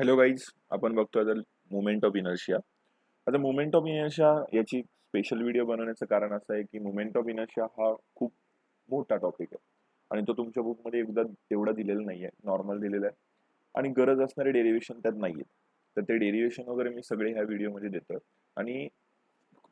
Hello guys, आपण बघतोय आता मुवमेंट ऑफ इनर्शिया. आता मुवमेंट ऑफ इनर्शिया याची स्पेशल व्हिडिओ बनवण्याचं कारण असं आहे की मुवमेंट ऑफ इनर्शिया हा खूप मोठा टॉपिक आहे आणि तो तुमच्या बुकमध्ये एकदा तेवढा दिलेला नाहीये, नॉर्मल दिलेला आहे आणि गरज असणारे डेरिव्हेशन त्यात नाहीये. तर ते डेरिव्हेशन वगैरे मी सगळे ह्या व्हिडिओमध्ये देतोय आणि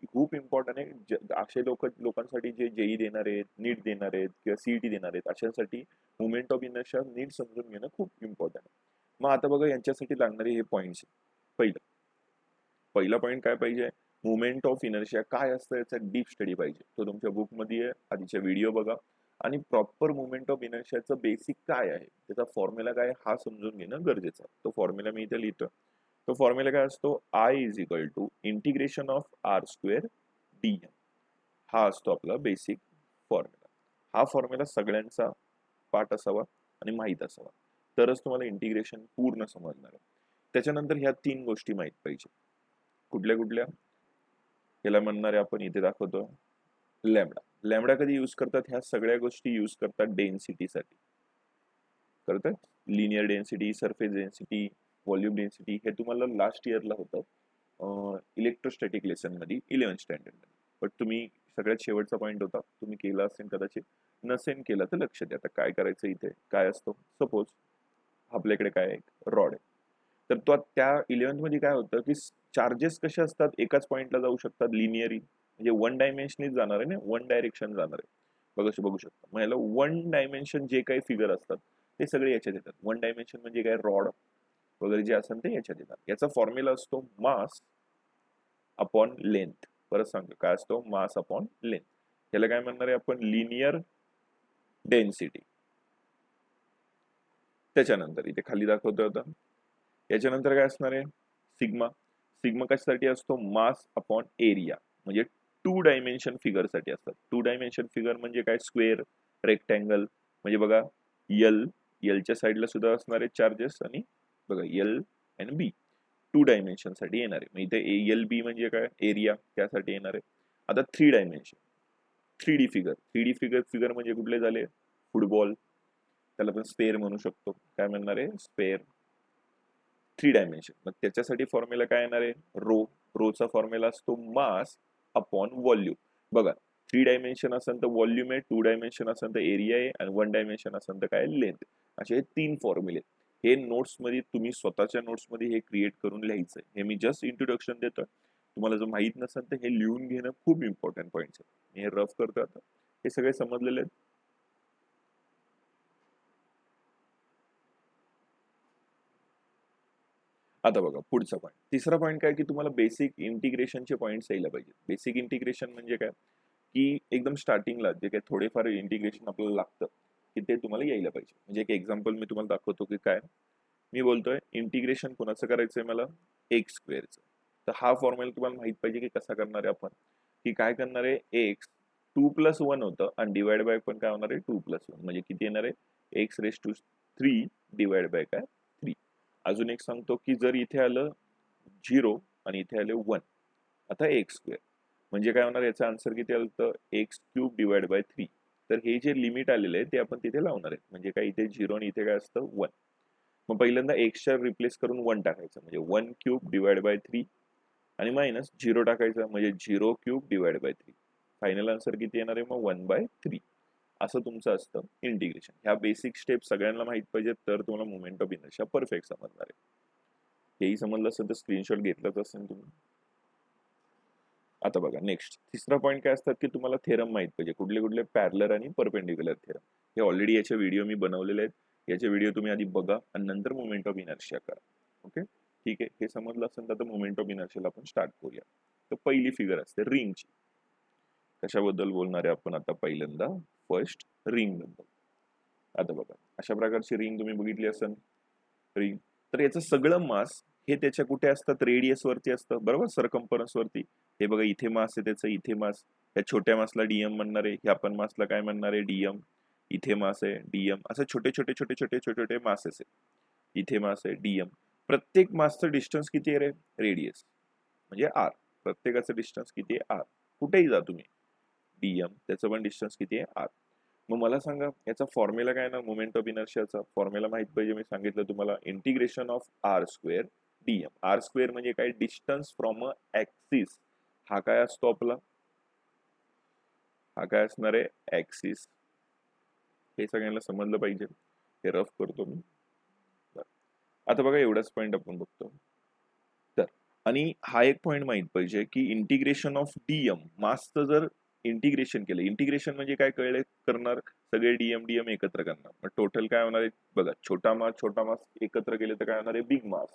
खूप इम्पॉर्टंट आहे. असे लोकांसाठी जे जेई देणार आहेत, नीट देणार आहेत किंवा सीईटी देणार आहेत, अशांसाठी मुवमेंट ऑफ इनर्शिया नीट समजून घेणं खूप इम्पॉर्टंट आहे. मग आता बघा यांच्यासाठी लागणारे हे पॉईंट्स. पहिलं पहिला पॉईंट काय पाहिजे, मुवमेंट ऑफ इनर्शिया काय असतं याचा डीप स्टडी पाहिजे. तो तुमच्या बुकमध्ये आहे, आधीच्या व्हिडिओ बघा आणि प्रॉपर मुवमेंट ऑफ इनर्शियाचं बेसिक काय आहे, त्याचा फॉर्म्युला काय हा समजून घेणं गरजेचं आहे. तो फॉर्म्युला मी इथे लिहितो. तो फॉर्म्युला काय असतो, I is equal to integration of R square d m. हा असतो आपला बेसिक फॉर्म्युला. हा फॉर्म्युला सगळ्यांचा पाठ असावा आणि माहीत असावा, तरच तुम्हाला इंटिग्रेशन पूर्ण समजणार आहे. त्याच्यानंतर ह्या तीन गोष्टी माहीत पाहिजे. कुठल्या कुठल्या, याला म्हणणारे आपण इथे दाखवतो लॅमडा. लॅमडा कधी यूज करतात, ह्या सगळ्या गोष्टी यूज करतात डेन्सिटीसाठी. करतात linear density, surface density, volume density. हे तुम्हाला लास्ट इयरला होतं इलेक्ट्रोस्टॅटिक लेसन मध्ये 11th स्टँडर्ड मध्ये. बट तुम्ही सगळ्यात शेवटचा पॉईंट होता, तुम्ही केला असेल कदाचित, नसेल केला तर लक्ष द्या. आता काय करायचं, इथे काय असतो, सपोज आपल्याकडे काय रॉड आहे, तर तो त्या 11th मध्ये काय होतं की चार्जेस कसे असतात, एकाच पॉइंटला जाऊ शकतात लिनियरी, म्हणजे वन डायमेन्शनच जाणार आहे ना, वन डायरेक्शन जाणार आहे. बघू शकता. मग याला वन डायमेन्शन जे काही फिगर असतात ते सगळे याच्यात येतात. वन डायमेन्शन म्हणजे काय, रॉड वगैरे जे असेल ते याच्यात येतात. याचा फॉर्म्युला असतो मास अपॉन लेंथ. परत सांगतो काय असतो, मास अपॉन लेंथ. याला काय म्हणणार आहे आपण, लिनियर डेन्सिटी. त्याच्यानंतर इथे खाली दाखवतोय होता, याच्यानंतर काय असणार आहे, सिग्मा. सिग्मा कशासाठी असतो, मास अपॉन एरिया. म्हणजे टू डायमेन्शन फिगर साठी असतात. टू डायमेन्शन फिगर म्हणजे काय, स्क्वेअर, रेक्टँगल. म्हणजे बघा यल, एलच्या साईडला सुद्धा असणारे चार्जेस, आणि बघा एल आणि बी टू डायमेन्शन साठी येणार आहे. इथे एल बी म्हणजे काय, एरिया, त्यासाठी येणार आहे. आता three dimension, three D figure. Three D figure म्हणजे कुठले झाले, फुटबॉल, त्याला आपण स्पेअर म्हणू शकतो. काय म्हणणार आहे, स्पेअर. थ्री डायमेन्शन, मग त्याच्यासाठी फॉर्म्युला काय येणार आहे, रो. रोचा फॉर्म्युला असतो मास अपॉन व्हॉल्यूम. बघा थ्री डायमेन्शन असेल तर व्हॉल्यूम आहे, टू डायमेन्शन असेल तर एरिया आहे, आणि वन डायमेन्शन असेल तर काय, लेंथ. असे हे तीन फॉर्म्युले. हे नोट्स मध्ये तुम्ही स्वतःच्या नोट्स मध्ये हे क्रिएट करून लिहायचं. हे मी जस्ट इंट्रोडक्शन देतोय. तुम्हाला जर माहित नसेल तर हे लिहून घेणं खूप इम्पॉर्टंट पॉईंट्स आहे. हे रफ करतो आता. हे सगळे समजलेले आहेत. आता बघा पुढचा पॉईंट, तिसरा पॉईंट काय की तुम्हाला बेसिक इंटिग्रेशनचे पॉईंट्स यायला पाहिजे. बेसिक इंटिग्रेशन म्हणजे काय की एकदम स्टार्टिंगला जे काही थोडेफार इंटिग्रेशन आपल्याला लागतं की ते तुम्हाला यायला पाहिजे. म्हणजे एक एक्झाम्पल मी तुम्हाला दाखवतो की काय, मी बोलतोय इंटिग्रेशन कोणाचं करायचंय मला, एक्स स्क्वेअरचं. तर हा फॉर्म्युला तुम्हाला माहित पाहिजे की कसा करणार आहे आपण, की काय करणार आहे, एक्स 2+1 होतं आणि डिवाइड बाय पण काय होणार आहे, 2+1 म्हणजे किती येणार आहे, x⁻³ डिवाइड बाय काय, 3. अजून एक सांगतो की जर इथे आलं 0 आणि इथे आले 1, आता एक्स स्क्वेअर म्हणजे काय होणार, याचा आन्सर किती आलं तर x³ डिवाइड बाय 3. तर हे जे लिमिट आलेलं आहे ते आपण तिथे लावणार आहे. म्हणजे काय, इथे 0 आणि इथे काय असतं 1. मग पहिल्यांदा एक्सच्या रिप्लेस करून 1 टाकायचं, म्हणजे 1³ डिवाइड बाय 3 आणि मायनस 0 टाकायचं, म्हणजे 0³ डिवाइड बाय 3. फायनल आन्सर किती येणार आहे मग 1/3. असं तुमचं असतं इंटिग्रेशन. ह्या बेसिक स्टेप सगळ्यांना माहित पाहिजे, तर तुम्हाला मुवमेंट ऑफ इनर्शिया परफेक्ट समजणार आहे. हेही समजलं असेल तर स्क्रीनशॉट घेतलाच असेल तुम्ही. आता बघा नेक्स्ट तिसरा पॉईंट काय असतात की तुम्हाला थेरम माहित पाहिजे, कुठले कुठले, पॅरलर आणि परपेंडिक्युलर थेरम. हे ऑलरेडी याचे व्हिडिओ मी बनवलेले आहेत. याचे व्हिडिओ तुम्ही आधी बघा आणि नंतर मुवमेंट ऑफ इनर्शिया करा. ओके, ठीक आहे. हे समजलं असेल तर मुवमेंट ऑफ इनर्शियाला आपण स्टार्ट करूया. तर पहिली फिगर असते रिंगची. कशाबद्दल बोलणार आहे आपण आता, पहिल्यांदा फर्स्ट रिंग बद्दल. आता बघा अशा प्रकारची रिंग तुम्ही बघितली असेल, रिंग. तर याचं सगळं मास हे त्याच्या कुठे असतात, रेडियस वरती असतं, बरोबर, सरकम्फरन्स वरती. हे बघा इथे मास आहे त्याचं, इथे मास. या छोट्या मासला डीएम म्हणणार आहे, ह्या पण मासला काय म्हणणार आहे, डीएम. इथे मास आहे डीएम. असं छोटे छोटे छोटे छोटे छोटे छोटे मासेस आहे. इथे मास आहे डीएम. प्रत्येक मासचं डिस्टन्स किती आहे रे, रेडियस म्हणजे आर. प्रत्येकाचं डिस्टन्स किती आहे, आर. कुठेही जा तुम्ही, डीएम त्याचं पण डिस्टन्स किती आहे, आर. मग मला सांगा याचा फॉर्म्युला काय ना मोमेंट ऑफ इनर्शियाचा फॉर्म्युला माहित पाहिजे. मी सांगितलं तुम्हाला integration of R square d m. R square म्हणजे काय डिस्टन्स फ्रॉम अ ऍक्सिस. हा काय असतो आपला, हा काय असणार आहे ऍक्सिस. हे सगळ्यांना समजलं पाहिजे. हे रफ करतो मी. आता बघा एवढाच पॉईंट आपण बघतो. तर आणि हा एक पॉईंट माहित पाहिजे की इंटिग्रेशन ऑफ डीएम मासचं जर इंटिग्रेशन केलं, इंटिग्रेशन म्हणजे काय कळले करणार, सगळे डीएम डीएम एकत्र करणार. मग टोटल काय होणार आहे बघा, छोटा मास एकत्र केले तर काय होणार आहे बिग मास,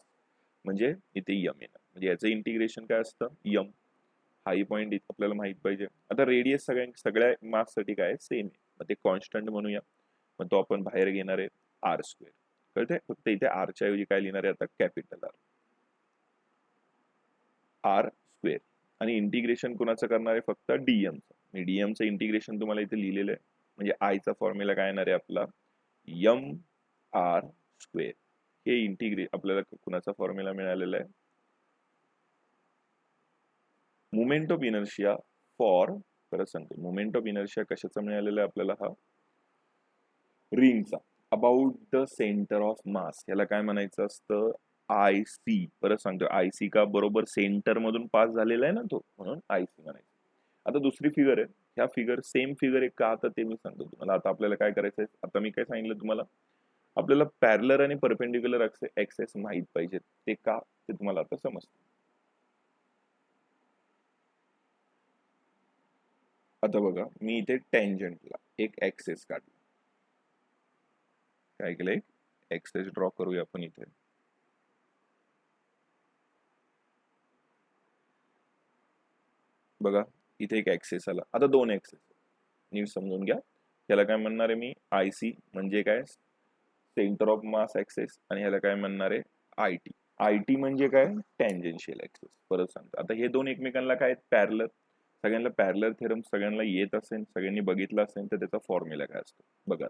म्हणजे इथे यम येणार. म्हणजे याचं इंटिग्रेशन काय असतं यम. हाही पॉईंट आपल्याला माहित पाहिजे. आता रेडियस सगळ्या माससाठी काय सेम आहे, मग ते कॉन्स्टंट म्हणूया. मग तो आपण बाहेर घेणार आहे आर स्क्वेअर. कळतंय, फक्त इथे आरच्या ऐवजी काय लिहिणार आहे आता कॅपिटल आर स्क्वेअर. आणि इंटिग्रेशन कुणाचं करणार आहे फक्त डीएमचं. डीएमचं इंटिग्रेशन तुम्हाला इथे लिहिलेलं आहे. म्हणजे आयचा फॉर्म्युला काय येणार आहे आपला यम आर स्क्वेअर. हे आपल्याला कुणाचा फॉर्म्युला मिळालेला आहे मोमेंट ऑफ इनर्शिया फॉर. परत सांगतो मोमेंट ऑफ इनर्शिया कशाचा मिळालेला आहे आपल्याला, हा रिंगचा about the centre of mass. याला काय म्हणायचं असतं आय सी. परत सांगतो आय सी का, बरोबर सेंटर मधून पास झालेला आहे ना तो, म्हणून आय सी म्हणायचं. आता दुसरी फिगर आहे, ह्या फिगर सेम फिगर आहे का आता ते मी सांगतो तुम्हाला. आता आपल्याला काय करायचं आहे, आता मी काय सांगितलं तुम्हाला, आपल्याला पॅरलर आणि परपेंडिक्युलर ऍक्सेस माहित पाहिजे. ते का ते तुम्हाला आता समजतं. आता बघा मी इथे टेंजंटला एक ऍक्सेस काढला. काय केलं, एक ऍक्सेस ड्रॉ करूया आपण इथे. बघा इथे एक ऍक्सेस आला. आता दोन ऍक्सेस नीट समजून घ्या. याला काय म्हणणार आहे मी आय सी म्हणजे काय सेंटर ऑफ मास ऍक्सेस, आणि ह्याला काय म्हणणार आहे आय टी. आय टी म्हणजे काय टँजेन्शियल ऍक्सेस. परत सांगतो आता हे दोन एकमेकांना काय पॅरलर. सगळ्यांना पॅरलर थेरम सगळ्यांना येत असेल, सगळ्यांनी बघितलं असेल तर त्याचा फॉर्म्युला काय असतो बघा.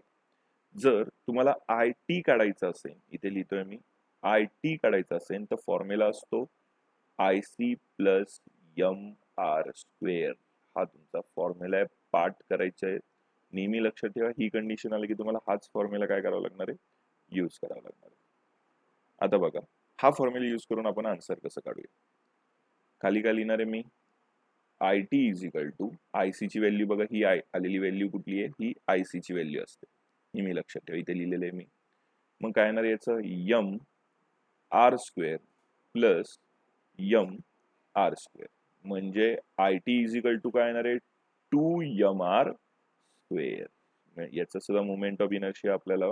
जर तुम्हाला आय टी काढायचं असेल, इथे लिहितोय मी आय टी काढायचं असेल तर फॉर्म्युला असतो I C plus M R square. हा तुमचा फॉर्म्युला आहे. पाठ करायचा आहे नेहमी. लक्षात ठेवा ही कंडिशन आली की तुम्हाला हाच फॉर्म्युला काय करावा लागणार आहे यूज करावा लागणार आहे. आता बघा हा फॉर्म्युला यूज करून आपण आन्सर कसं काढूया. खाली काय लिहिणार आहे मी I T is equal to I C ची व्हॅल्यू. बघा ही आलेली व्हॅल्यू कुठली आहे, ही आय सी ची व्हॅल्यू असते. ही मी लक्षात ठेवा इथे लिहिलेलं आहे मी. मग काय येणार याचं m R square plus M R square. म्हणजे I T is equal to काय येणार आहे 2mr स्क्वेअर. याचं सुद्धा मोमेंट ऑफ इनर्शिया आपल्याला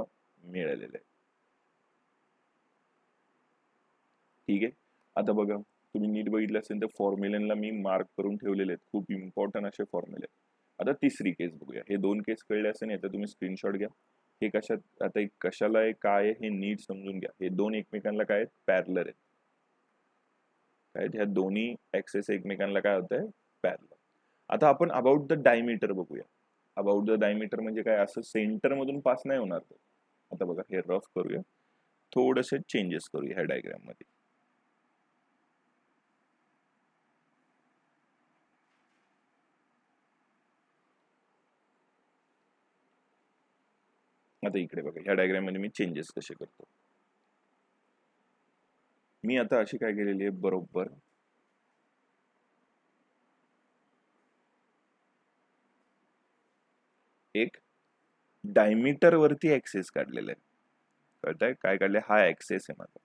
मिळालेलं आहे. ठीक आहे. आता बघा तुम्ही नीट बघितलं असेल तर फॉर्म्युलेला मी मार्क करून ठेवलेले आहेत, खूप इम्पॉर्टंट असे फॉर्म्युले. आता तिसरी केस बघूया. हे दोन केस कळले असेल, आता तुम्ही स्क्रीनशॉट घ्या. हे कशात आता कशाला आहे काय हे नीट समजून घ्या. हे दोन एकमेकांना काय पॅरलर आहेत. काय ह्या दोन्ही ऍक्सेस एकमेकांना काय होत आहे पॅरलर. आता आपण अबाउट द डायमीटर बघूया. अबाउट द डायमीटर म्हणजे काय, असं सेंटर मधून पास नाही होणार तो. आता बघा हे रफ करूया, थोडेसे चेंजेस करूया ह्या डायग्राम मध्ये. आता इकडे बघा ह्या डायग्राम मध्ये मी चेंजेस कसे करतो. मी आता अशी काय केलेली आहे, बरोबर एक डायमीटर वरती ऍक्सेस काढलेला आहे. कळतंय काय काढले, हा ऍक्सेस आहे माझा.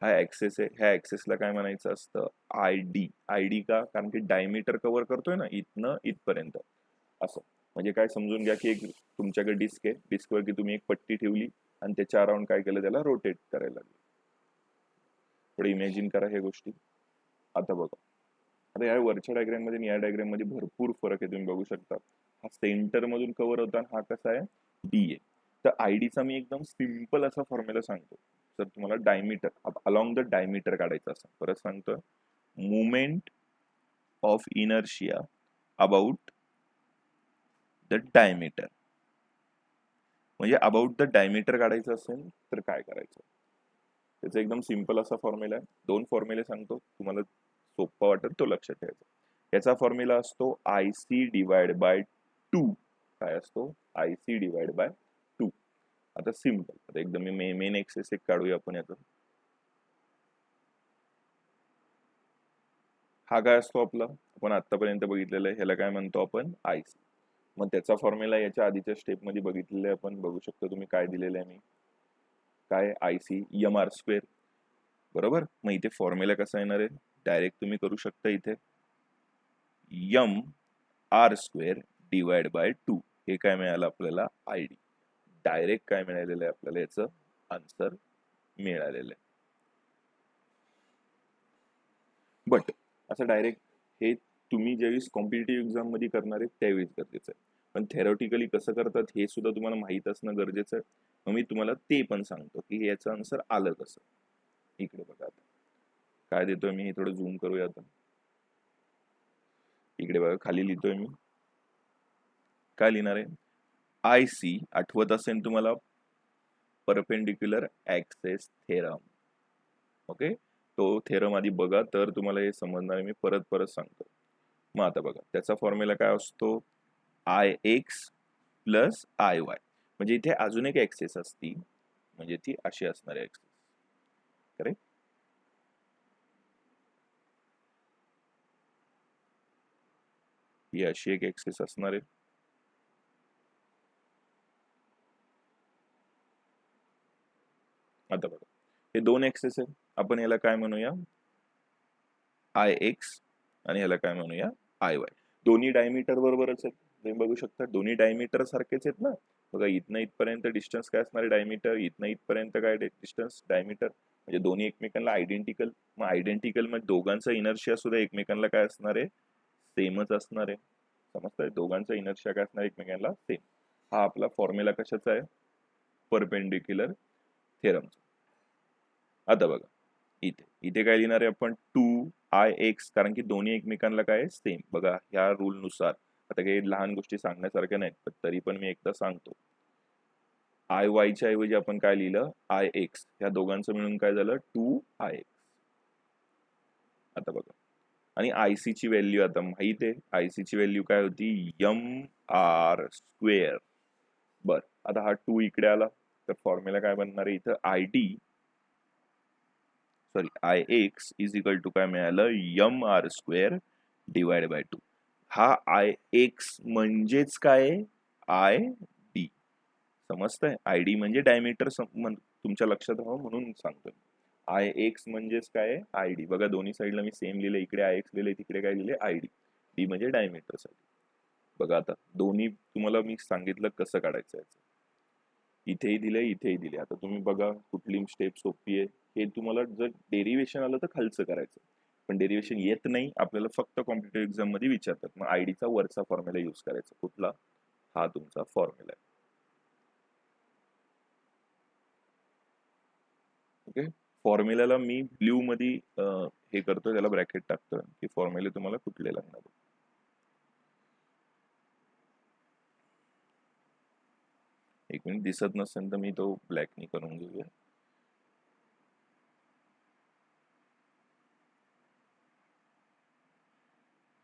हा ऍक्सेस आहे. ह्या ऍक्सेसला काय म्हणायचं असतं आय डी. आय डी का, कारण की डायमीटर कव्हर करतोय ना इथनं इथपर्यंत. असं म्हणजे काय समजून घ्या की एक तुमच्याकडे डिस्क आहे, डिस्कवरती तुम्ही एक पट्टी ठेवली आणि त्याच्या अराउंड काय केलं त्याला रोटेट करायला लागलं. थोडं इमॅजिन करा ह्या गोष्टी. आता बघा आता या वरच्या डायग्राम मध्ये आणि या डायग्राम मध्ये भरपूर फरक आहे, तुम्ही बघू शकता. हा सेंटर मधून कव्हर होता, हा कसा आहे डी आहे. तर आयडीचा मी एकदम सिंपल असा फॉर्म्युला सांगतो. तर तुम्हाला डायमीटर अलॉंग द डायमीटर काढायचं असं, परत सांगतो movement of inertia about the diameter. म्हणजे अबाउट द डायमीटर काढायचं असेल तर काय करायचं, त्याचा एकदम सिंपल असा फॉर्म्युला आहे. दोन फॉर्म्युले सांगतो, तुम्हाला सोपा वाटेल तो लक्षात ठेवायचा. याचा फॉर्म्युला असतो आयसी डिवाइड बाय 2. काय असतो? IC divide by 2. आता सिम्पल, आता एकदम मेन एक्सेस एक काढूया आपण याचा. हा काय असतो आपला, आपण आतापर्यंत बघितलेला आहे, ह्याला काय म्हणतो आपण? आयसी. मग त्याचा फॉर्म्युला याच्या आधीच्या स्टेप मध्ये बघितलेला आहे आपण. बघू शकतो तुम्ही काय दिलेलं आहे मी. काय? I c m R square. बरोबर. मग इथे फॉर्म्युला कसा येणार आहे? डायरेक्ट तुम्ही करू शकता इथे M R square divide by 2. हे काय मिळालं आपल्याला? आयडी. डायरेक्ट काय मिळालेलं आहे आपल्याला? याचं आन्सर मिळालेलं आहे. बट असं डायरेक्ट हे तुम्ही ज्यावेळेस कॉम्पिटेटिव्ह एक्झाम मध्ये करणार आहे त्यावेळेस गरजेचं आहे. पण थेरॉटिकली कसं करतात हे सुद्धा तुम्हाला माहित असणं गरजेचं आहे. मग मी तुम्हाला ते पण सांगतो की याचं आन्सर आलं कसं. इकडे बघा आता काय देतोय मी, हे थोडं झूम करूया आता. इकडे बघा खाली लिहितोय मी. काय लिहिणार आहे? आयसी आठवत असेल तुम्हाला, परपेंडिक्युलर ऍक्सेस थेरम. ओके, तो थेरम आधी बघा तर तुम्हाला हे समजणार आहे. मी परत परत सांगतो. मग आता बघा त्याचा फॉर्म्युला काय असतो? I x plus I Y. म्हणजे इथे अजून एक ऍक्सेस असती, म्हणजे ती अशी असणार आहे ऍक्सेस. करेक्ट. ही अशी एक ऍक्सेस असणार आहे. आता बघा हे दोन ऍक्सेस आहेत. आपण याला काय म्हणूया? I x. आणि याला काय म्हणूया? I Y. दोन्ही डायमीटर बरोबरच आहेत. तुम्ही बघू शकता दोन्ही डायमीटर सारखेच आहेत ना. बघा इथनं इथपर्यंत डिस्टन्स काय असणार आहे? डायमीटर. इथनं इथपर्यंत काय डिस्टन्स? डायमीटर. म्हणजे दोन्ही एकमेकांना आयडेंटिकल. मग आयडेंटिकल मध्ये दोघांचा इनर्शिया सुद्धा एकमेकांना काय असणार आहे? सेमच असणार आहे. समजतंय? दोघांचा इनर्शिया काय असणार? एकमेकांना सेम. हा आपला फॉर्म्युला कशाचा आहे? परपेंडिक्युलर थेरमचा. आता बघा इथे इथे काय लिहिणार आहे आपण? 2IX, कारण की दोन्ही एकमेकांना काय सेम. बघा ह्या रूल नुसार, आता काही लहान गोष्टी सांगण्यासारख्या नाहीत पण तरी पण मी एकदा सांगतो. आय वायच्या ऐवजी आपण काय लिहिलं? IX. ह्या दोघांचं मिळून काय झालं? 2IX. आता बघा आणि आयसी ची व्हॅल्यू आता माहित आहे. आयसी ची व्हॅल्यू काय होती? M R square. बर, आता हा 2 इकडे आला तर फॉर्म्युला काय बनणार आहे इथं? I d sorry I x is equal to काय मिळालं? M R square divide by 2. हा आय एक्स म्हणजेच काय? I d. समजतंय? आय डी म्हणजे डायमीटर. तुमच्या लक्षात राहावं म्हणून सांगतोय. आय एक्स म्हणजेच काय? I d. बघा दोन्ही साईडला मी सेम लिहिले. इकडे आय एक्स लिहिले, तिकडे काय लिहिले? I D. डी म्हणजे डायमीटर साठी. बघा आता दोन्ही तुम्हाला मी सांगितलं कसं काढायचं आहे. इथेही दिले, इथेही दिले. आता तुम्ही बघा कुठली स्टेप सोपी आहे. हे तुम्हाला जर डेरिव्हेशन आलं तर खालचं करायचं, पण डेरिव्हेशन येत नाही आपल्याला, फक्त कॉम्पिटेटिव्ह एक्झाम मध्ये विचारतात. मग आयडीचा वरचा फॉर्म्युला यूज करायचा. कुठला? हा तुमचा फॉर्म्युला आहे. ओके, फॉर्म्युल्याला मी ब्ल्यू मध्ये हे करतो, त्याला ब्रॅकेट टाकतो की फॉर्म्युले तुम्हाला कुठले लागणार. एक मिनिट, दिसत नसेल तर मी तो ब्लॅकनी करून घेऊया.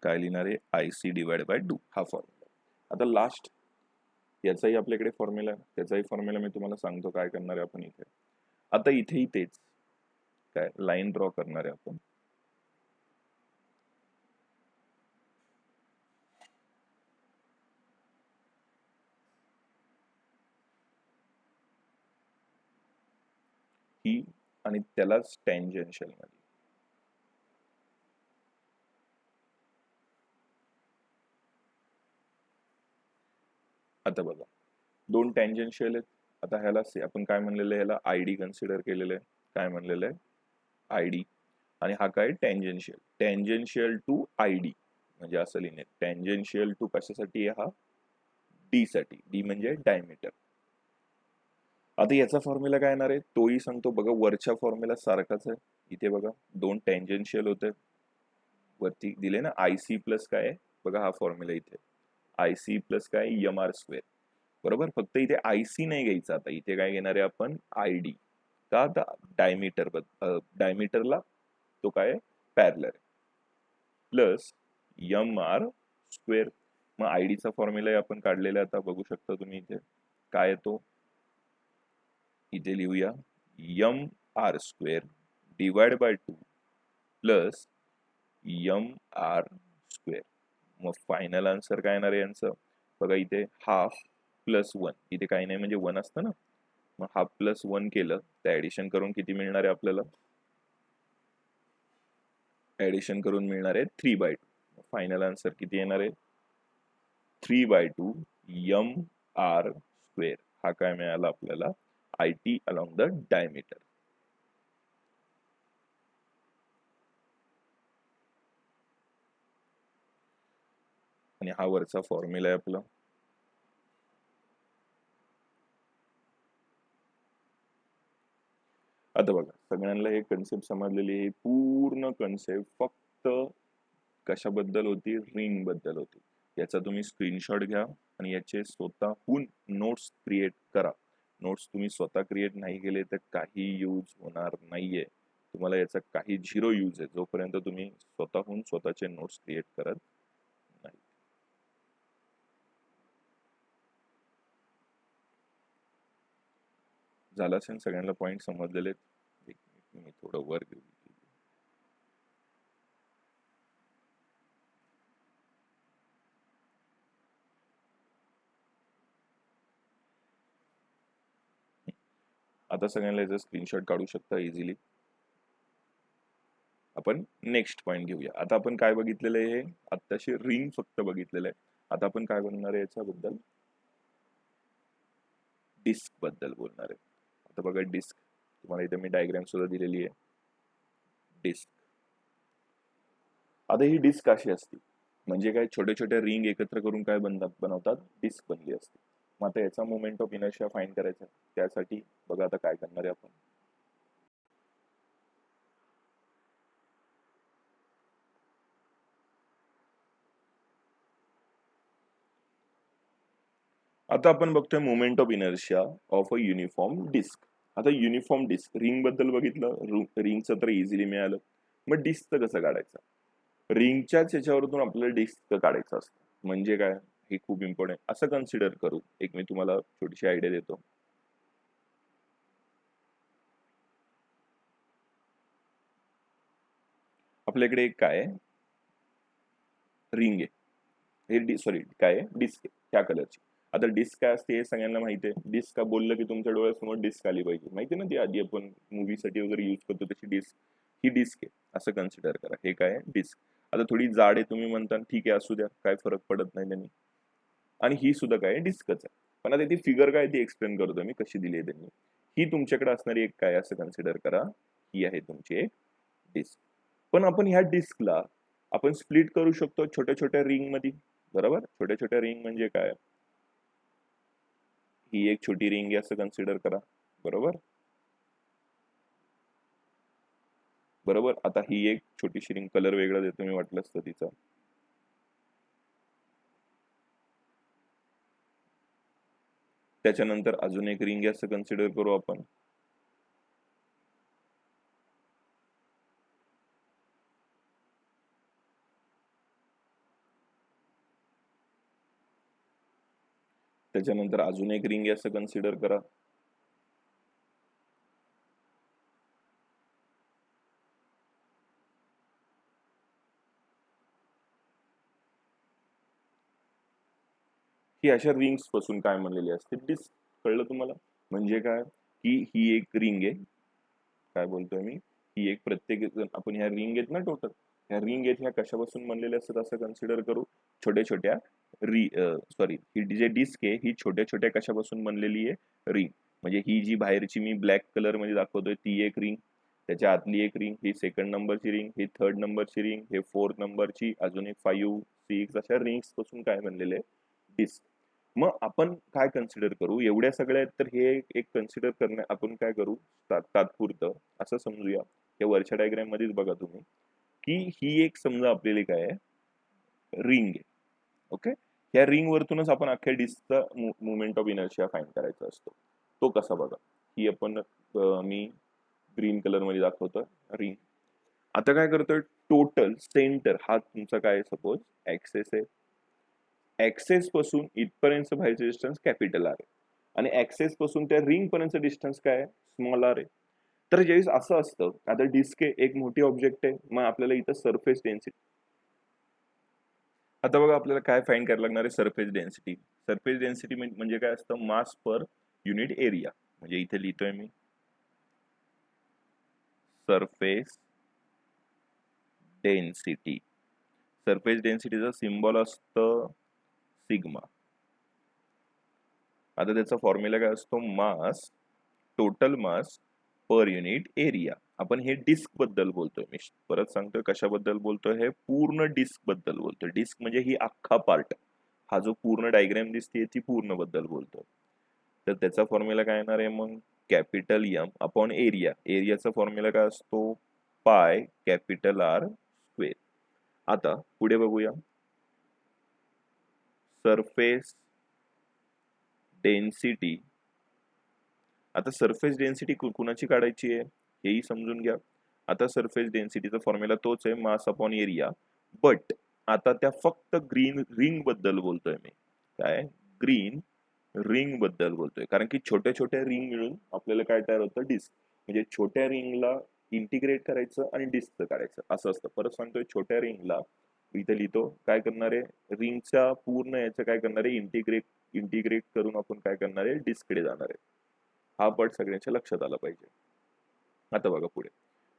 काय लिहिणार आहे? आयसी डिवाइड बाय 2 हा फॉर्म्युला. आता लास्ट याचाही आपल्याकडे फॉर्म्युला आहे. त्याचाही फॉर्म्युला मी तुम्हाला सांगतो काय करणार आहे आपण इथे. आता इथेही तेच काय लाईन ड्रॉ करणार आहे आपण. ही आणि त्यालाच टँजेन्शियल मध्ये. आता बघा दोन टँजेन्शियल आहेत. आता ह्याला आपण काय म्हणलेलं आहे? ह्याला आयडी कन्सिडर केलेलं आहे. काय म्हणलेलं आहे? आयडी. आणि हा काय? टँजेन्शियल. टँजेन्शियल टू आयडी म्हणजे असं लिहिणे. टँजेन्शियल टू कशासाठी आहे? हा डी साठी. डी म्हणजे डायमीटर. आता याचा फॉर्म्युला काय येणार आहे तोही सांगतो. बघा वरच्या फॉर्म्युला सारखाच आहे. इथे बघा दोन टँजेन्शियल होते, वरती दिले ना आयसी प्लस काय आहे. बघा हा फॉर्म्युला इथे आयसी प्लस काय? M R square. बरोबर. फक्त इथे आयसी नाही घ्यायचा. आता इथे काय घेणार आहे आपण? आयडी. का? आता डायमीटरला तो काय? Parallel plus M R square. मग आयडीचा फॉर्म्युला आपण काढलेला आता बघू शकता तुम्ही इथे. काय येतो इथे लिहूया, m R square divide by 2 plus M R square. मग फायनल आन्सर काय येणार आहे यांचं बघा, इथे हाफ प्लस 1, इथे काही नाही म्हणजे 1 असतं ना, मग हाफ प्लस 1 केलं तर ऍडिशन करून किती मिळणार आहे आपल्याला, ऍडिशन करून मिळणार आहे 3/2. फायनल आन्सर किती येणार आहे 3/2 एम आर स्क्वेअर. हा काय मिळाला आपल्याला, I T along the diameter. आणि हा वरचा फॉर्म्युला आहे आपला. आता बघा सगळ्यांना हे कन्सेप्ट समजलेली आहे. पूर्ण कन्सेप्ट फक्त कशाबद्दल होती, रिंग बद्दल होती. याचा तुम्ही स्क्रीनशॉट घ्या आणि याचे स्वतःहून नोट्स क्रिएट करा. नोट्स तुम्ही स्वतः क्रिएट नाही केले तर काही यूज होणार नाहीये. तुम्हाला याचा काही 0 यूज आहे जोपर्यंत तुम्ही स्वतःहून स्वतःचे नोट्स क्रिएट करत नाही. झालं असेल सगळ्यांना पॉइंट समजलेले. मी थोडं वर घेऊ. आता सगळ्यांना याचा स्क्रीनशॉट काढू शकता इझिली. आपण नेक्स्ट पॉइंट घेऊया. आता आपण काय बघितलेलं आहे, आत्ताशी रिंग फक्त बघितलेलं आहे. आता आपण काय बोलणार आहे याच्याबद्दल, डिस्क बद्दल बोलणार आहे. आता बघा डिस्क, तुम्हाला इथे मी डायग्राम सुद्धा दिलेली आहे. डिस्क, आता ही डिस्क अशी असते म्हणजे काय, छोट्या छोट्या रिंग एकत्र करून काय बनवतात, डिस्क बनली असते. मग आता याचा मोमेंट ऑफ इनर्शिया फाइंड करायचा. त्यासाठी बघा आता काय करणार आहे आपण. आता आपण बघतोय moment of inertia of a uniform disc. आता युनिफॉर्म डिस्क, रिंग बद्दल बघितलं, रिंगचं तर इझिली मिळालं. मग डिस्कचं कसं काढायचं, रिंगच्याच याच्यावरून आपल्याला डिस्क काढायचं असतं. म्हणजे काय, हे खूप इम्पॉर्टंट. असं कन्सिडर करू, एक मी तुम्हाला छोटीशी आयडिया देतो. आपल्याकडे एक काय आहे, रिंग आहे, हे सॉरी काय आहे, डिस्क आहे त्या कलरची. आता डिस्क काय असते हे सगळ्यांना माहिती आहे. डिस्क का बोललं की तुमच्या डोळ्यासमोर डिस्क आली पाहिजे, माहिती ना, ती आधी आपण मूवीसाठी वगैरे यूज करतो तशी डिस्क. ही डिस्क आहे असं कन्सिडर करा. हे काय आहे, डिस्क. आता थोडी जाड आहे, तुम्ही म्हणता ठीक आहे असू द्या, काय फरक पडत नाही त्यांनी. आणि ही सुद्धा काय डिस्कच आहे. पण आता ती फिगर काय ती एक्सप्लेन करतो मी कशी दिली आहे त्यांनी. ही तुमच्याकडे असणारी एक काय असं कन्सिडर करा, ही आहे तुमची एक डिस्क. पण आपण ह्या डिस्कला आपण स्प्लिट करू शकतो छोट्या छोट्या रिंग मध्ये, बरोबर. छोट्या छोट्या रिंग म्हणजे काय, ही एक छोटी रिंग आहे असं कन्सिडर करा, बरोबर. बरोबर, आता ही एक छोटीशी रिंग, कलर वेगळा देतो मी वाटलं असतं तिचा. त्याच्यानंतर अजून एक रिंग आहे असं कन्सिडर करू आपण. त्याच्यानंतर अजून एक रिंग आहे असं कन्सिडर करा. ही अशा रिंग्स पासून काय म्हणलेली असते, डिस्क. कळलं तुम्हाला. म्हणजे काय की ही एक रिंग आहे, काय बोलतोय मी, ही एक प्रत्येक आपण ह्या रिंग आहेत ना टोटल, ह्या रिंग आहेत ह्या कशापासून बनलेल्या असतात असं कन्सिडर करू, छोट्या छोट्या सॉरी, ही जे डिस्क आहे ही छोट्या छोट्या कशापासून बनलेली आहे, रिंग. म्हणजे ही जी बाहेरची मी ब्लॅक कलर मध्ये दाखवतोय ती एक रिंग, त्याच्या आतली एक रिंग, ही सेकंड नंबरची रिंग, ही थर्ड नंबरची रिंग, हे फोर्थ नंबरची, अजून एक 5, 6 अशा रिंग्स पासून काय बनलेले डिस्क. मग आपण काय कन्सिडर करू, एवढ्या सगळ्या आहेत तर हे एक कन्सिडर करण्या आपण काय करू, तात्पुरतं असं समजूया. या वरच्या डायग्राम मध्येच बघा तुम्ही की ही एक समजा आपल्याला काय आहे, रिंग आहे. ओके, या रिंग वरतूनच आपण अख्ख्या डिस्कचा मुवमेंट ऑफ इनर्शिया फाइंड करायचा असतो. तो कसा बघा, ही आपण मी ग्रीन कलर मध्ये दाखवतो रिंग. आता काय करतोय, टोटल सेंटर हा तुमचा काय सपोज ऍक्सेस आहे, ऍक्सेस पासून इथपर्यंत बाहेरचे डिस्टन्स कॅपिटल आर आहे आणि ऍक्सेस पासून त्या रिंग पर्यंत डिस्टन्स काय स्मॉल आर आहे. तर ज्यावेळेस असं असतं, आता डिस्क आहे, एक मोठी ऑब्जेक्ट आहे, मग आपल्याला इथं सरफेस डेन्सिटी, आता बघा आपल्याला काय फाइंड करायला लागणार आहे, सरफेस डेन्सिटी. सरफेस डेन्सिटी म्हणजे काय असतं, मास पर युनिट एरिया. म्हणजे इथे लिहितोय मी सरफेस डेन्सिटी. सरफेस डेन्सिटीचा सिम्बॉल असतं सिग्मा. आता त्याचा फॉर्म्युला काय असतो, mass, total mass per unit area. आपण हे डिस्क बद्दल बोलतोय, मी परत सांगतोय कशाबद्दल बोलतोय, हे पूर्ण डिस्क बद्दल बोलतोय. डिस्क म्हणजे ही अख्खा पार्ट, हा जो पूर्ण डायग्राम दिसते ती पूर्ण बद्दल बोलतोय. तर त्याचा फॉर्म्युला काय येणार आहे मग, कॅपिटल एम अपॉन एरिया. एरियाचा फॉर्म्युला काय असतो, पाय कॅपिटल आर स्क्वेअर. आता पुढे बघूया, सरफेस डेन्सिटी. आता सरफेस डेन्सिटी कुणाची काढायची आहे हेही समजून घ्या. आता सरफेस डेन्सिटीचा फॉर्म्युला तोच आहे, मास अपॉन एरिया. बट आता त्या फक्त ग्रीन रिंग बद्दल बोलतोय मी. काय, ग्रीन रिंग बद्दल बोलतोय, कारण की छोट्या छोट्या रिंग मिळून आपल्याला काय तयार होतं, डिस्क. म्हणजे छोट्या रिंगला इंटिग्रेट करायचं आणि डिस्क काढायचं असं असतं. परत सांगतोय, छोट्या रिंगला इथे लिहितो, काय करणार आहे, रिंगच्या पूर्ण याचं काय करणार आहे, इंटिग्रेट करून आपण काय करणार आहे, डिस्ककडे जाणार आहे. हा पार्ट सगळ्यांच्या लक्षात आला पाहिजे. आता बघा पुढे,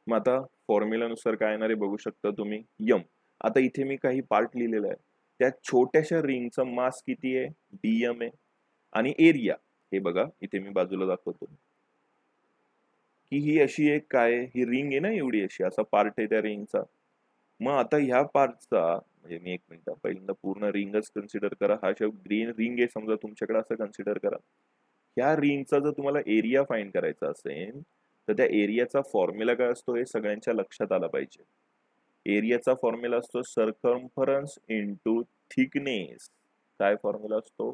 मग आता फॉर्म्युलानुसार काय येणार आहे बघू शकता तुम्ही, यम. आता इथे मी काही पार्ट लिहिलेला आहे, त्या छोट्याशा रिंगचा मास किती आहे, डीएम आहे, आणि एरिया हे बघा इथे मी बाजूला दाखवतो की ही अशी एक काय, ही रिंग आहे ना एवढी, अशी असा पार्ट आहे त्या रिंगचा. मग आता ह्या पार्टचा म्हणजे मी एक मिनिट पहिल्यांदा पूर्ण रिंगच कन्सिडर करा. हा ग्रीन रिंग आहे समजा तुमच्याकडे, असं कन्सिडर करा. ह्या रिंगचा जर तुम्हाला एरिया फाइंड करायचा असेल तर त्या एरियाचा फॉर्म्युला काय असतो हे सगळ्यांच्या लक्षात आला पाहिजे. एरियाचा फॉर्म्युला असतो सर्कम्फरन्स इंटू थिकनेस. काय फॉर्म्युला असतो,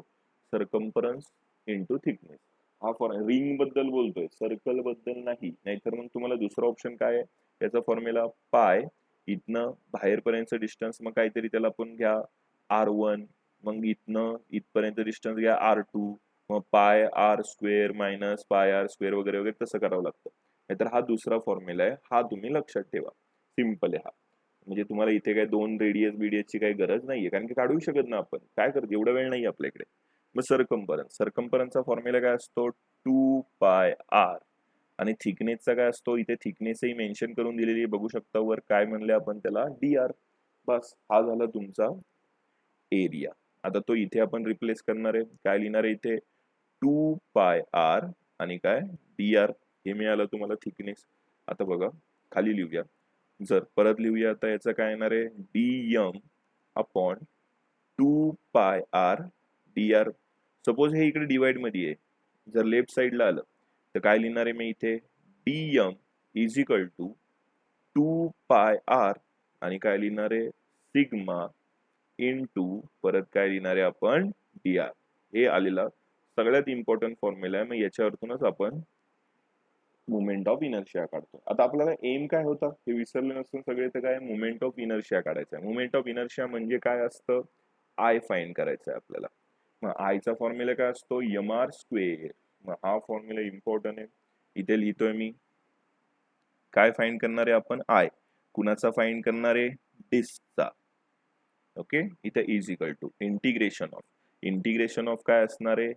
सर्कम्फरन्स इंटू थिकनेस. हा रिंग बद्दल बोलतोय, सर्कल बद्दल नाही. नाहीतर मग तुम्हाला दुसरा ऑप्शन काय आहे, त्याचा फॉर्म्युला पाय, इथनं बाहेरपर्यंत डिस्टन्स मग काहीतरी त्याला आपण घ्या R1, मग इथनं इथपर्यंत डिस्टन्स घ्या R2, मग pi R square minus pi R square वगैरे वगैरे तसं करावं लागतं. नाहीतर हा दुसरा फॉर्म्युला आहे, हा तुम्ही लक्षात ठेवा. सिम्पल आहे हा. म्हणजे तुम्हाला इथे काय 2 रेडियस बीडीएसची काही गरज नाहीये, कारण की काढू शकत ना आपण, काय करतो एवढा वेळ नाही आपल्याकडे. मग सरकम्फरन्सचा फॉर्म्युला काय असतो, 2 पाय आर. आणि थिकनेसचा काय असतो, इथे थिकनेसही मेन्शन करून दिलेली बघू शकता वर, काय म्हणले आपण त्याला, डी आर. बस हा झाला तुमचा एरिया. आता तो इथे आपण रिप्लेस करणार आहे, काय लिहिणार आहे इथे, 2 पाय आर आणि काय डी आर. हे मिळालं तुम्हाला थिकनेस. आता बघा खाली लिहूया, जर परत लिहूया आता याचं काय येणार आहे, D M upon 2 pi R D R. Suppose हे इकडे डिवाइड मध्ये आहे, जर लेफ्ट साइडला आलं तर काय लिहिणार आहे मी इथे, d m is equal to 2 pi R आणि काय लिहिणार आहे, सिग्मा इनटू परत काय लिहिणार आहे आपण, डी आर. हे आलेला सगळ्यात इम्पॉर्टंट फॉर्म्युला आहे. मग याच्यावरतूनच आपण मुवमेंट ऑफ इनर्शिया काढतो. आता आपल्याला एम काय होता हे विसरले नसून सगळे, तर काय मुवमेंट ऑफ इनर्शिया काढायचा आहे. मुवमेंट ऑफ इनर्शिया म्हणजे काय असतं, आय फाइंड करायचं आहे आपल्याला. मग आयचा फॉर्म्युला काय असतो, एम आर स्क्वेअर. मग हा फॉर्म्युला इम्पॉर्टंट आहे, इथे लिहितोय मी. काय फाइंड करणार आहे आपण, आय. कुणाचा फाइंड करणार आहे, डिस्कचा. ओके, इथे is equal to integration of काय असणार आहे,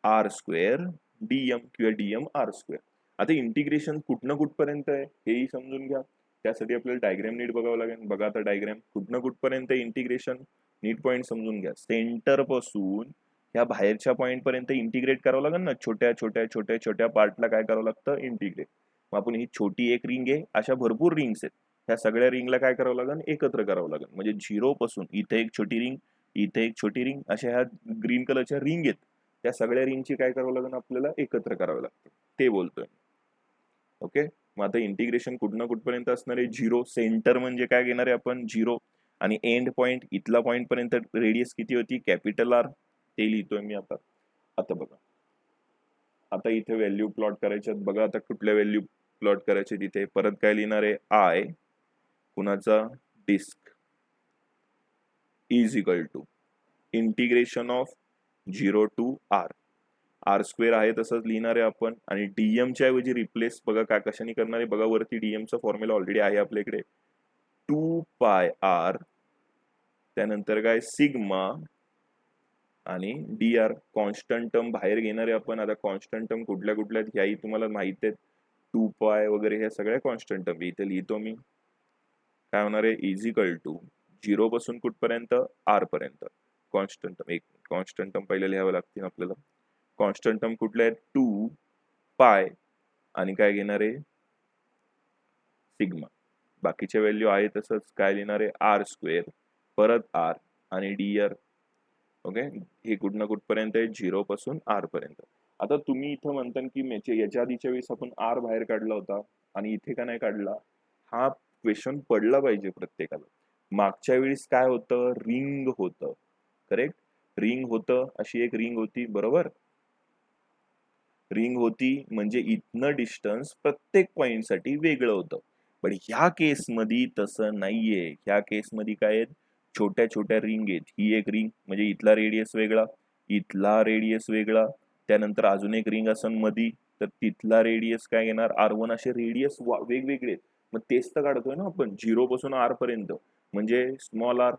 आर स्क्वेअर डीएम किंवा डीएम आर स्क्वेअर. आता इंटिग्रेशन कुठनं कुठपर्यंत आहे हेही समजून घ्या. त्यासाठी आपल्याला डायग्राम नीट बघावं लागेल. बघा आता डायग्राम कुठनं कुठपर्यंत इंटिग्रेशन, नीट पॉईंट समजून घ्या. सेंटर पासून ह्या बाहेरच्या पॉईंट पर्यंत इंटिग्रेट करावं लागेल ना, छोट्या छोट्या छोट्या छोट्या पार्टला काय करावं लागतं, इंटिग्रेट. मग आपण ही छोटी एक रिंग आहे, अशा भरपूर रिंग्स आहेत, ह्या सगळ्या रिंगला काय करावं लागेल, एकत्र करावं लागेल. म्हणजे 0 पासून इथे एक छोटी रिंग, इथे एक छोटी रिंग, अशा ह्या ग्रीन कलरच्या रिंग आहेत, त्या सगळ्या रिंगची काय करावं लागेल आपल्याला, एकत्र करावं लागतं, ते बोलतोय. ओके, मग आता इंटिग्रेशन कुठनं कुठपर्यंत असणार आहे, 0. सेंटर म्हणजे काय घेणार आहे आपण, 0. आणि एंड पॉइंट इथला पॉइंट पर्यंत रेडियस किती होती, कॅपिटल आर, ते लिहितोय मी आता बघा, आता इथे व्हॅल्यू प्लॉट करायच्यात. बघा आता कुठल्या व्हॅल्यू प्लॉट करायचे तिथे. परत काय लिहिणार आहे, आय कुणाचा, disk is equal to integration of 0 to R. R square आहे तसंच लिहिणार आहे आपण. आणि डीएम च्या ऐवजी रिप्लेस बघा काय कशाने करणार आहे, बघा वरती डीएम चा फॉर्म्युला ऑलरेडी आहे आपल्याकडे, 2 पाय आर, त्यानंतर काय सिग्मा आणि डी आर. कॉन्स्टंट टर्म बाहेर घेणार आहे आपण. आता कॉन्स्टंट टर्म कुठल्या कुठल्या ह्याही तुम्हाला माहित आहेत, 2 पाय वगैरे ह्या सगळ्या कॉन्स्टंट टर्म इथे लिहितो मी. काय होणार आहे, इज इक्वल टू 0 पासून कुठपर्यंत, आर पर्यंत. कॉन्स्टंट टर्म, एक कॉन्स्टंट टर्म पहिले लिहावं लागतील आपल्याला. कॉन्स्टंट टर्म कुठले आहेत, 2 पाय आणि काय घेणार आहे, सिग्मा. बाकीच्या व्हॅल्यू आहे तसंच काय लिहिणार आहे, आर स्क्वेअर परत आर आणि डी आर. ओके, हे कुठं कुठपर्यंत आहे, 0 पासून आर पर्यंत. आता तुम्ही इथं म्हणता की याच्या आधीच्या वेळेस आपण आर बाहेर काढला होता आणि इथे का नाही काढला, हा क्वेश्चन पडला पाहिजे प्रत्येकाला. मागच्या वेळेस काय होतं, रिंग होतं, करेक्ट, रिंग होतं, अशी एक रिंग होती बरोबर. रिंग होती म्हणजे इथनं डिस्टन्स प्रत्येक पॉइंट साठी वेगळं होतं. पण ह्या केसमध्ये तसं नाहीये. ह्या केसमध्ये काय आहेत, छोट्या छोट्या रिंग आहेत. ही एक रिंग म्हणजे इथला रेडियस वेगळा, इथला रेडियस वेगळा, त्यानंतर अजून एक रिंग असन मधी, तर तिथला रेडियस काय येणार, R1. असे रेडियस वेगवेगळे. मग तेच तर काढतोय ना आपण 0 पासून आर पर्यंत, म्हणजे स्मॉल आर,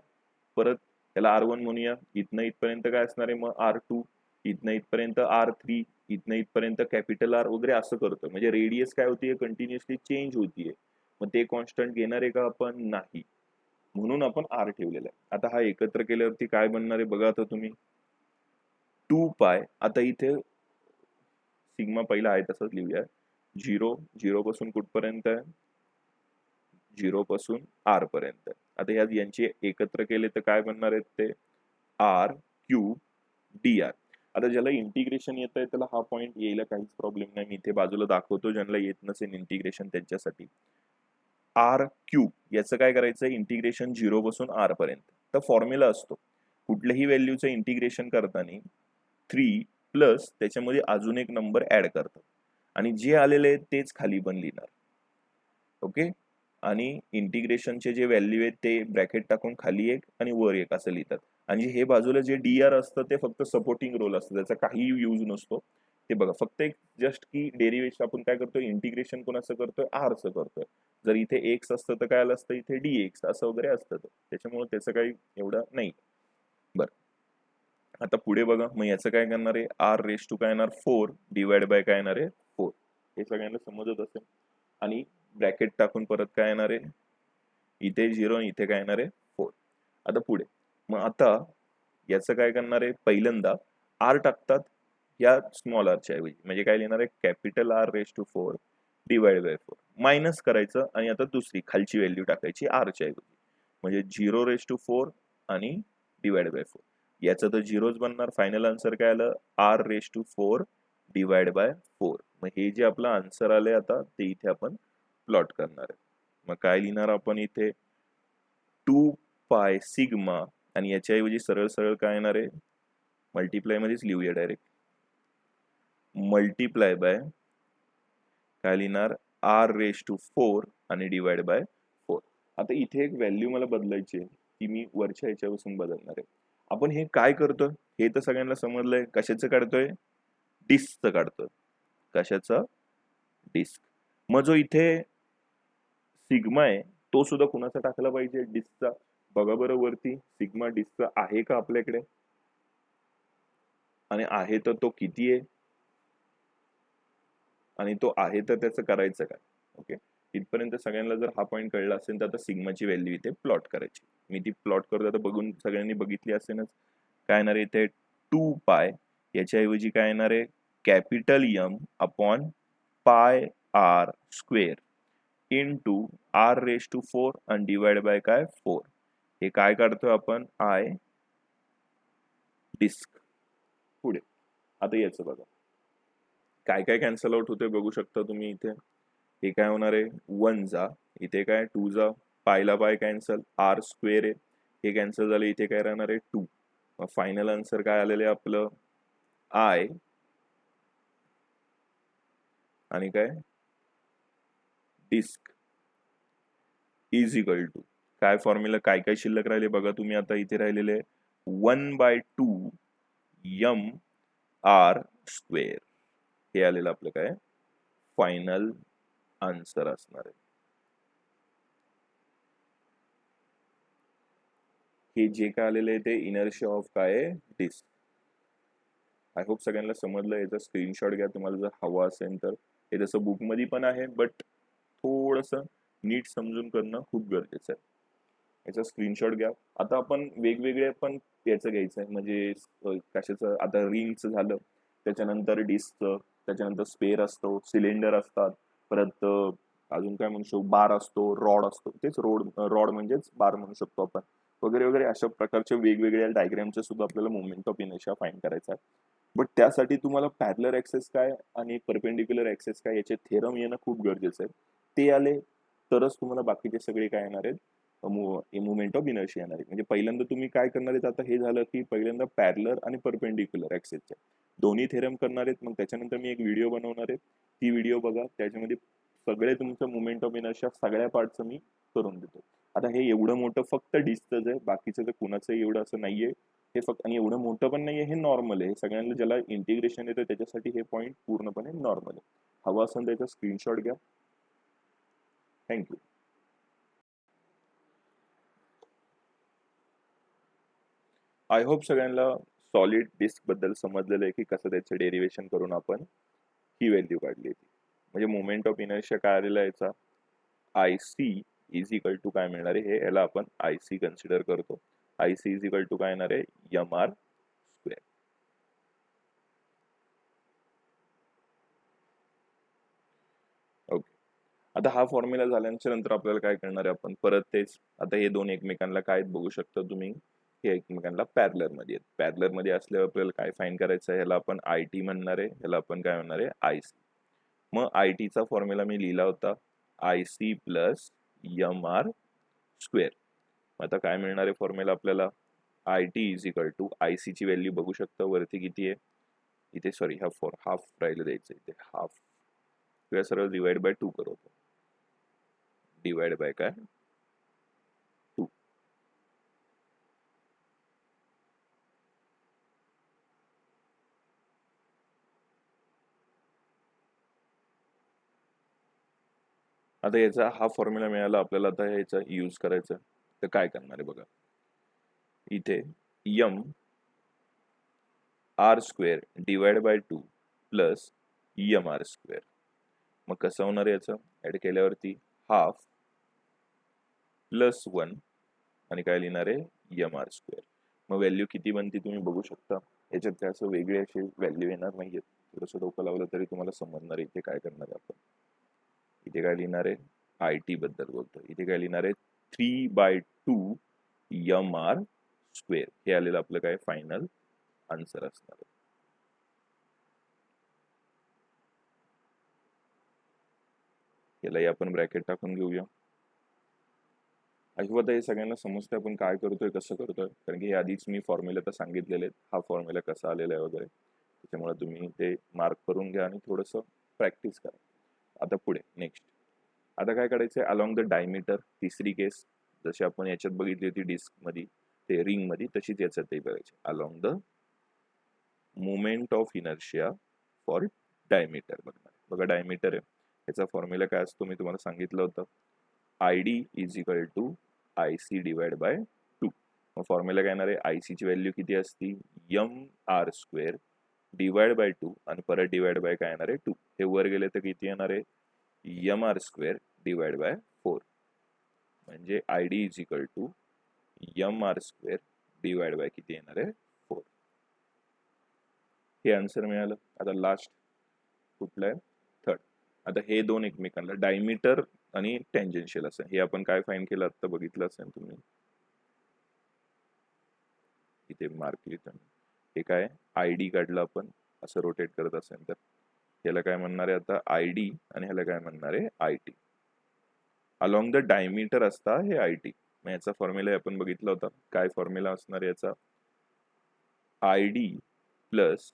परत त्याला R1 म्हणूया. इथनं इथपर्यंत काय असणार आहे मग R2, इथनं इथपर्यंत R3, इथनं इथपर्यंत कॅपिटल आर वगैरे असं करतो. म्हणजे रेडियस काय होतीये, कंटिन्युअसली चेंज होतीये. मग ते कॉन्स्टंट घेणार आहे का आपण, नाही, म्हणून आपण आर ठेवलेला आहे. आता हा एकत्र केल्यावरती काय बनणार आहे बघा आता तुम्ही, 2 पाय. आता इथे सिग्मा पहिला आहे तसंच लिहूया, 0 पासून कुठपर्यंत आहे, 0 पासून आर पर्यंत. आता यांचे एकत्र केले तर काय बनणार आहेत ते, आर क्यूब डी आर. आता ज्याला इंटिग्रेशन येत आहे त्याला हा पॉइंट यायला काहीच प्रॉब्लेम नाही, मी इथे बाजूला दाखवतो. ज्यांना येत नसेल इंटिग्रेशन त्यांच्यासाठी, आर क्यूब याचं काय करायचं, इंटिग्रेशन 0 पासून आर पर्यंत. तर फॉर्म्युला असतो कुठल्याही व्हॅल्यूचं इंटिग्रेशन करताना 3 प्लस त्याच्यामध्ये अजून एक नंबर ऍड करतात आणि जे आलेले आहेत तेच खाली पण लिहिणार. ओके, आणि इंटिग्रेशनचे जे व्हॅल्यू आहेत ते ब्रॅकेट टाकून खाली एक आणि वर एक असं लिहितात. आणि हे बाजूला जे डी आर असतं ते फक्त सपोर्टिंग रोल असतं, त्याचा काही यूज नसतो. ते बघा फक्त एक जस्ट की डेरिव्हेशन आपण काय करतोय, इंटिग्रेशन कोणाचं करतोय, आरचं करतोय. जर इथे एक्स असतं तर काय आलं असतं, इथे डी एक्स असं वगैरे असतं, त्याच्यामुळे त्याचं काही एवढं नाही. बरं, आता पुढे बघा, मग याचं काय करणार आहे, आर रेस टू काय येणार, 4 डिवाइड बाय काय येणार आहे, 4. हे सगळ्यांना समजत असेल. आणि ब्रॅकेट टाकून परत काय येणार आहे, इथे 0 आणि इथे काय येणार आहे, 4. आता पुढे मग आता याचं काय करणार आहे, पहिल्यांदा आर टाकतात या स्मॉल आरच्या ऐवजी, म्हणजे काय लिहिणार आहे, capital R raise to 4 divide by 4, minus करायचं आणि आता दुसरी खालची व्हॅल्यू टाकायची आरच्या ऐवजी, म्हणजे 0 रेस टू 4 आणि डिवाइड बाय 4. याचं तर 0च बनणार. फायनल आन्सर काय आलं, R raise to 4 divide by 4. मग हे जे आपलं आन्सर आलंय आता ते इथे आपण प्लॉट करणार आहे. मग काय लिहिणार आपण इथे, 2 पाय सिग्मा आणि याच्याऐवजी सरळ सरळ काय येणार आहे, मल्टिप्लाय मध्येच लिहूया डायरेक्ट, मल्टिप्लाय बाय काय लिहिणार, आर रेस टू 4 आणि डिवाइड बाय 4. आता इथे एक व्हॅल्यू मला बदलायची आहे, ती मी वरच्या ह्याच्यापासून बदलणार आहे. आपण हे काय करतोय हे तर सगळ्यांना समजलंय, कशाचं काढतोय, डिस्कचं काढतोय. कशाचं, डिस्क. मग जो इथे सिग्मा आहे तो सुद्धा कुणाचा टाकला पाहिजे, डिस्कचा. बघा बरं वरती, सिग्मा डिस्कचा आहे का आपल्याकडे, आणि आहे तर तो किती आहे, आणि तो आहे तर त्याचं करायचं काय. ओके, इथपर्यंत सगळ्यांना जर हा पॉईंट कळला असेल तर आता सिग्माची व्हॅल्यू इथे प्लॉट करायची. मी ती प्लॉट करतो, आता बघून सगळ्यांनी बघितली असेलच. काय येणार आहे इथे, 2 पाय याच्याऐवजी काय येणार आहे, capital M upon pi R square into R raise to 4 आणि डिवाइड बाय काय 4. हे काय काढतोय आपण, आय डिस्क. पुढे आता याचं बघा काय काय कॅन्सल आउट होते, बघू शकता तुम्ही इथे. हे काय होणार आहे, 1 जा, इथे काय 2 जा, पायला पाय कॅन्सल, आर स्क्वेअर आहे हे कॅन्सल झाले, इथे काय राहणार आहे 2. मग फायनल आन्सर काय आलेलं आहे आपलं, आय आणि काय डिस्क इज इक्वल टू काय फॉर्म्युला काय काय शिल्लक राहिले बघा तुम्ही आता इथे राहिलेले 1/2 एम आर स्क्वेअर हे आलेलं आपलं काय फायनल आन्सर असणार आहे. हे जे काय आलेलं आहे ते इनर्शिया ऑफ काय आहे डिस्क. आय होप सगळ्यांना समजलं. याचा स्क्रीनशॉट घ्या तुम्हाला जर हवा असेल तर. हे जसं बुकमध्ये पण आहे बट थोडस नीट समजून करणं खूप गरजेचं आहे. याचा स्क्रीनशॉट घ्या. आता आपण वेगवेगळे पण याचं घ्यायचं आहे म्हणजे कशाचं आता रिंगचं झालं, त्याच्यानंतर डिस्कचं, त्याच्यानंतर स्पेअर असतो, सिलेंडर असतात, परत अजून काय म्हणू शकतो बार असतो, रॉड असतो, तेच रॉड म्हणजेच बार म्हणू शकतो आपण, वगैरे वगैरे अशा प्रकारचे वेगवेगळ्या डायग्रामचे सुद्धा आपल्याला मुवमेंट ऑफ इनर्शिया फाइंड करायचा आहे. बट त्यासाठी तुम्हाला पॅरलर ऍक्सेस काय आणि परपेंडिक्युलर ऍक्सेस काय याचे थेरम येणं खूप गरजेचं आहे. ते आले तरच तुम्हाला बाकीचे सगळे काय येणार आहेत मुवमेंट ऑफ इनर्शिया येणार आहे. म्हणजे पहिल्यांदा तुम्ही काय करणार आहेत आता हे झालं की पहिल्यांदा पॅरलर आणि परपेंडिक्युलर ऍक्सेसचे दोन्ही थेरम करणार आहेत. मग त्याच्यानंतर मी एक व्हिडिओ बनवणार आहे, ती व्हिडिओ बघा. त्याच्यामध्ये सगळे तुमचं मुवमेंट ऑफ इनर्शिया सगळ्या पार्टचं मी करून देतो. आता हे एवढं मोठं फक्त डिस्कच आहे, बाकीचं तर कुणाचंही एवढं असं नाहीये. हे फक्त आणि एवढं मोठं पण नाहीये, हे नॉर्मल आहे. सगळ्यांना ज्याला इंटिग्रेशन येतं त्याच्यासाठी हे पॉईंट पूर्णपणे नॉर्मल आहे. हवा असेल त्याचा स्क्रीनशॉट घ्या. थँक्यू. आय होप सगळ्यांना सॉलिड डिस्क बद्दल समजलेलं आहे की कसं त्याचं डेरिवेशन करून आपण ही व्हॅल्यू काढली होती. म्हणजे मुवमेंट ऑफ इनर्शिया काय आलेला याचा I C is equal to काय मिळणार आहे, हे याला आपण आय सी कन्सिडर करतो. I C is equal to काय येणार आहे एम आर स्क्वेअर. ओके. आता हा फॉर्म्युला झाल्याच्या नंतर आपल्याला काय करणार आहे आपण परत तेच. आता हे दोन एकमेकांना काय बघू शकता तुम्ही, हे एकमेकांना पॅरलर मध्ये आहेत. पॅरलर मध्ये असल्यावर आपल्याला काय फाइंड करायचं आहे, ह्याला आपण आय टी म्हणणार आहे, ह्याला आपण काय म्हणणार आहे आय सी. मग आय टीचा फॉर्म्युला मी लिहिला होता I C plus M R square. आता काय मिळणार आहे फॉर्म्युला आपल्याला I T is equal to I C ची व्हॅल्यू बघू शकता वरती किती आहे इथे, सॉरी हाफ राहिलं द्यायचं इथे, हाफ किंवा सरळ डिवाइड बाय 2 करू. डिवाइड बाय काय 2. आता याचा हा फॉर्म्युला मिळाला आपल्याला. आता ह्याचा यूज करायचा तर काय करणार आहे बघा, इथे M R square divide by 2 plus M R square. मग कसं होणार आहे याचं ऍड केल्यावरती हाफ प्लस 1 आणि काय लिहिणार आहे एम आर स्क्वेअर. मग व्हॅल्यू किती बनती तुम्ही बघू शकता. याच्यात काय असं वेगळे असे व्हॅल्यू येणार नाहीयेत. थोडंसं डोकं लावलं तरी तुम्हाला समजणार आहे इथे काय करणार आहे आपण. इथे काय लिहिणार आहे आय टी बद्दल बोलतो. इथे काय लिहिणार आहे 3/2 एम आर स्क्वेअर. हे आलेलं आपलं काय फायनल आन्सर असणार आहे. यालाही आपण ब्रॅकेट टाकून घेऊया. अजिबात हे सगळ्यांना समजतं आपण काय करतोय कसं करतोय, कारण की हे आधीच मी फॉर्म्युला तर सांगितलेले आहेत. हा फॉर्म्युला कसा आलेला आहे वगैरे, त्याच्यामुळे तुम्ही ते मार्क करून घ्या आणि थोडंसं प्रॅक्टिस करा. आता पुढे नेक्स्ट आता काय करायचंय अलॉंग द डायमीटर. तिसरी केस जशी आपण याच्यात बघितली होती डिस्क मध्ये ते रिंग मध्ये, तशीच याच्यातही बघायची along the moment of inertia for diameter. बघा डायमीटर आहे, याचा फॉर्म्युला काय असतो मी तुम्हाला सांगितलं होतं I D is equal to I C divide by 2. मग फॉर्म्युला काय येणार आहे आय सी ची व्हॅल्यू किती असती M R square divide by 2 आणि परत डिवाइड बाय काय येणार आहे 2. हे वर गेले तर किती येणार आहे M R square divide by 4. म्हणजे I D is equal to M R square divide by किती येणार आहे 4. हे आन्सर मिळालं. आता लास्ट कुठलं आहे थर्ड. आता हे दोन एकमेकांना डायमीटर आणि टेंजेन्शियल असं हे आपण काय फाइंड केलं आता बघितलं असेल तुम्ही इथे मार्क लिहितो. हे काय आय डी काढलं आपण असं रोटेट करत असेल तर ह्याला काय म्हणणार आहे आता आय डी आणि ह्याला काय म्हणणार आहे I T. Along the diameter असता हे आय टी. मग याचा फॉर्म्युला आपण बघितला होता. काय फॉर्म्युला असणार याचा I D plus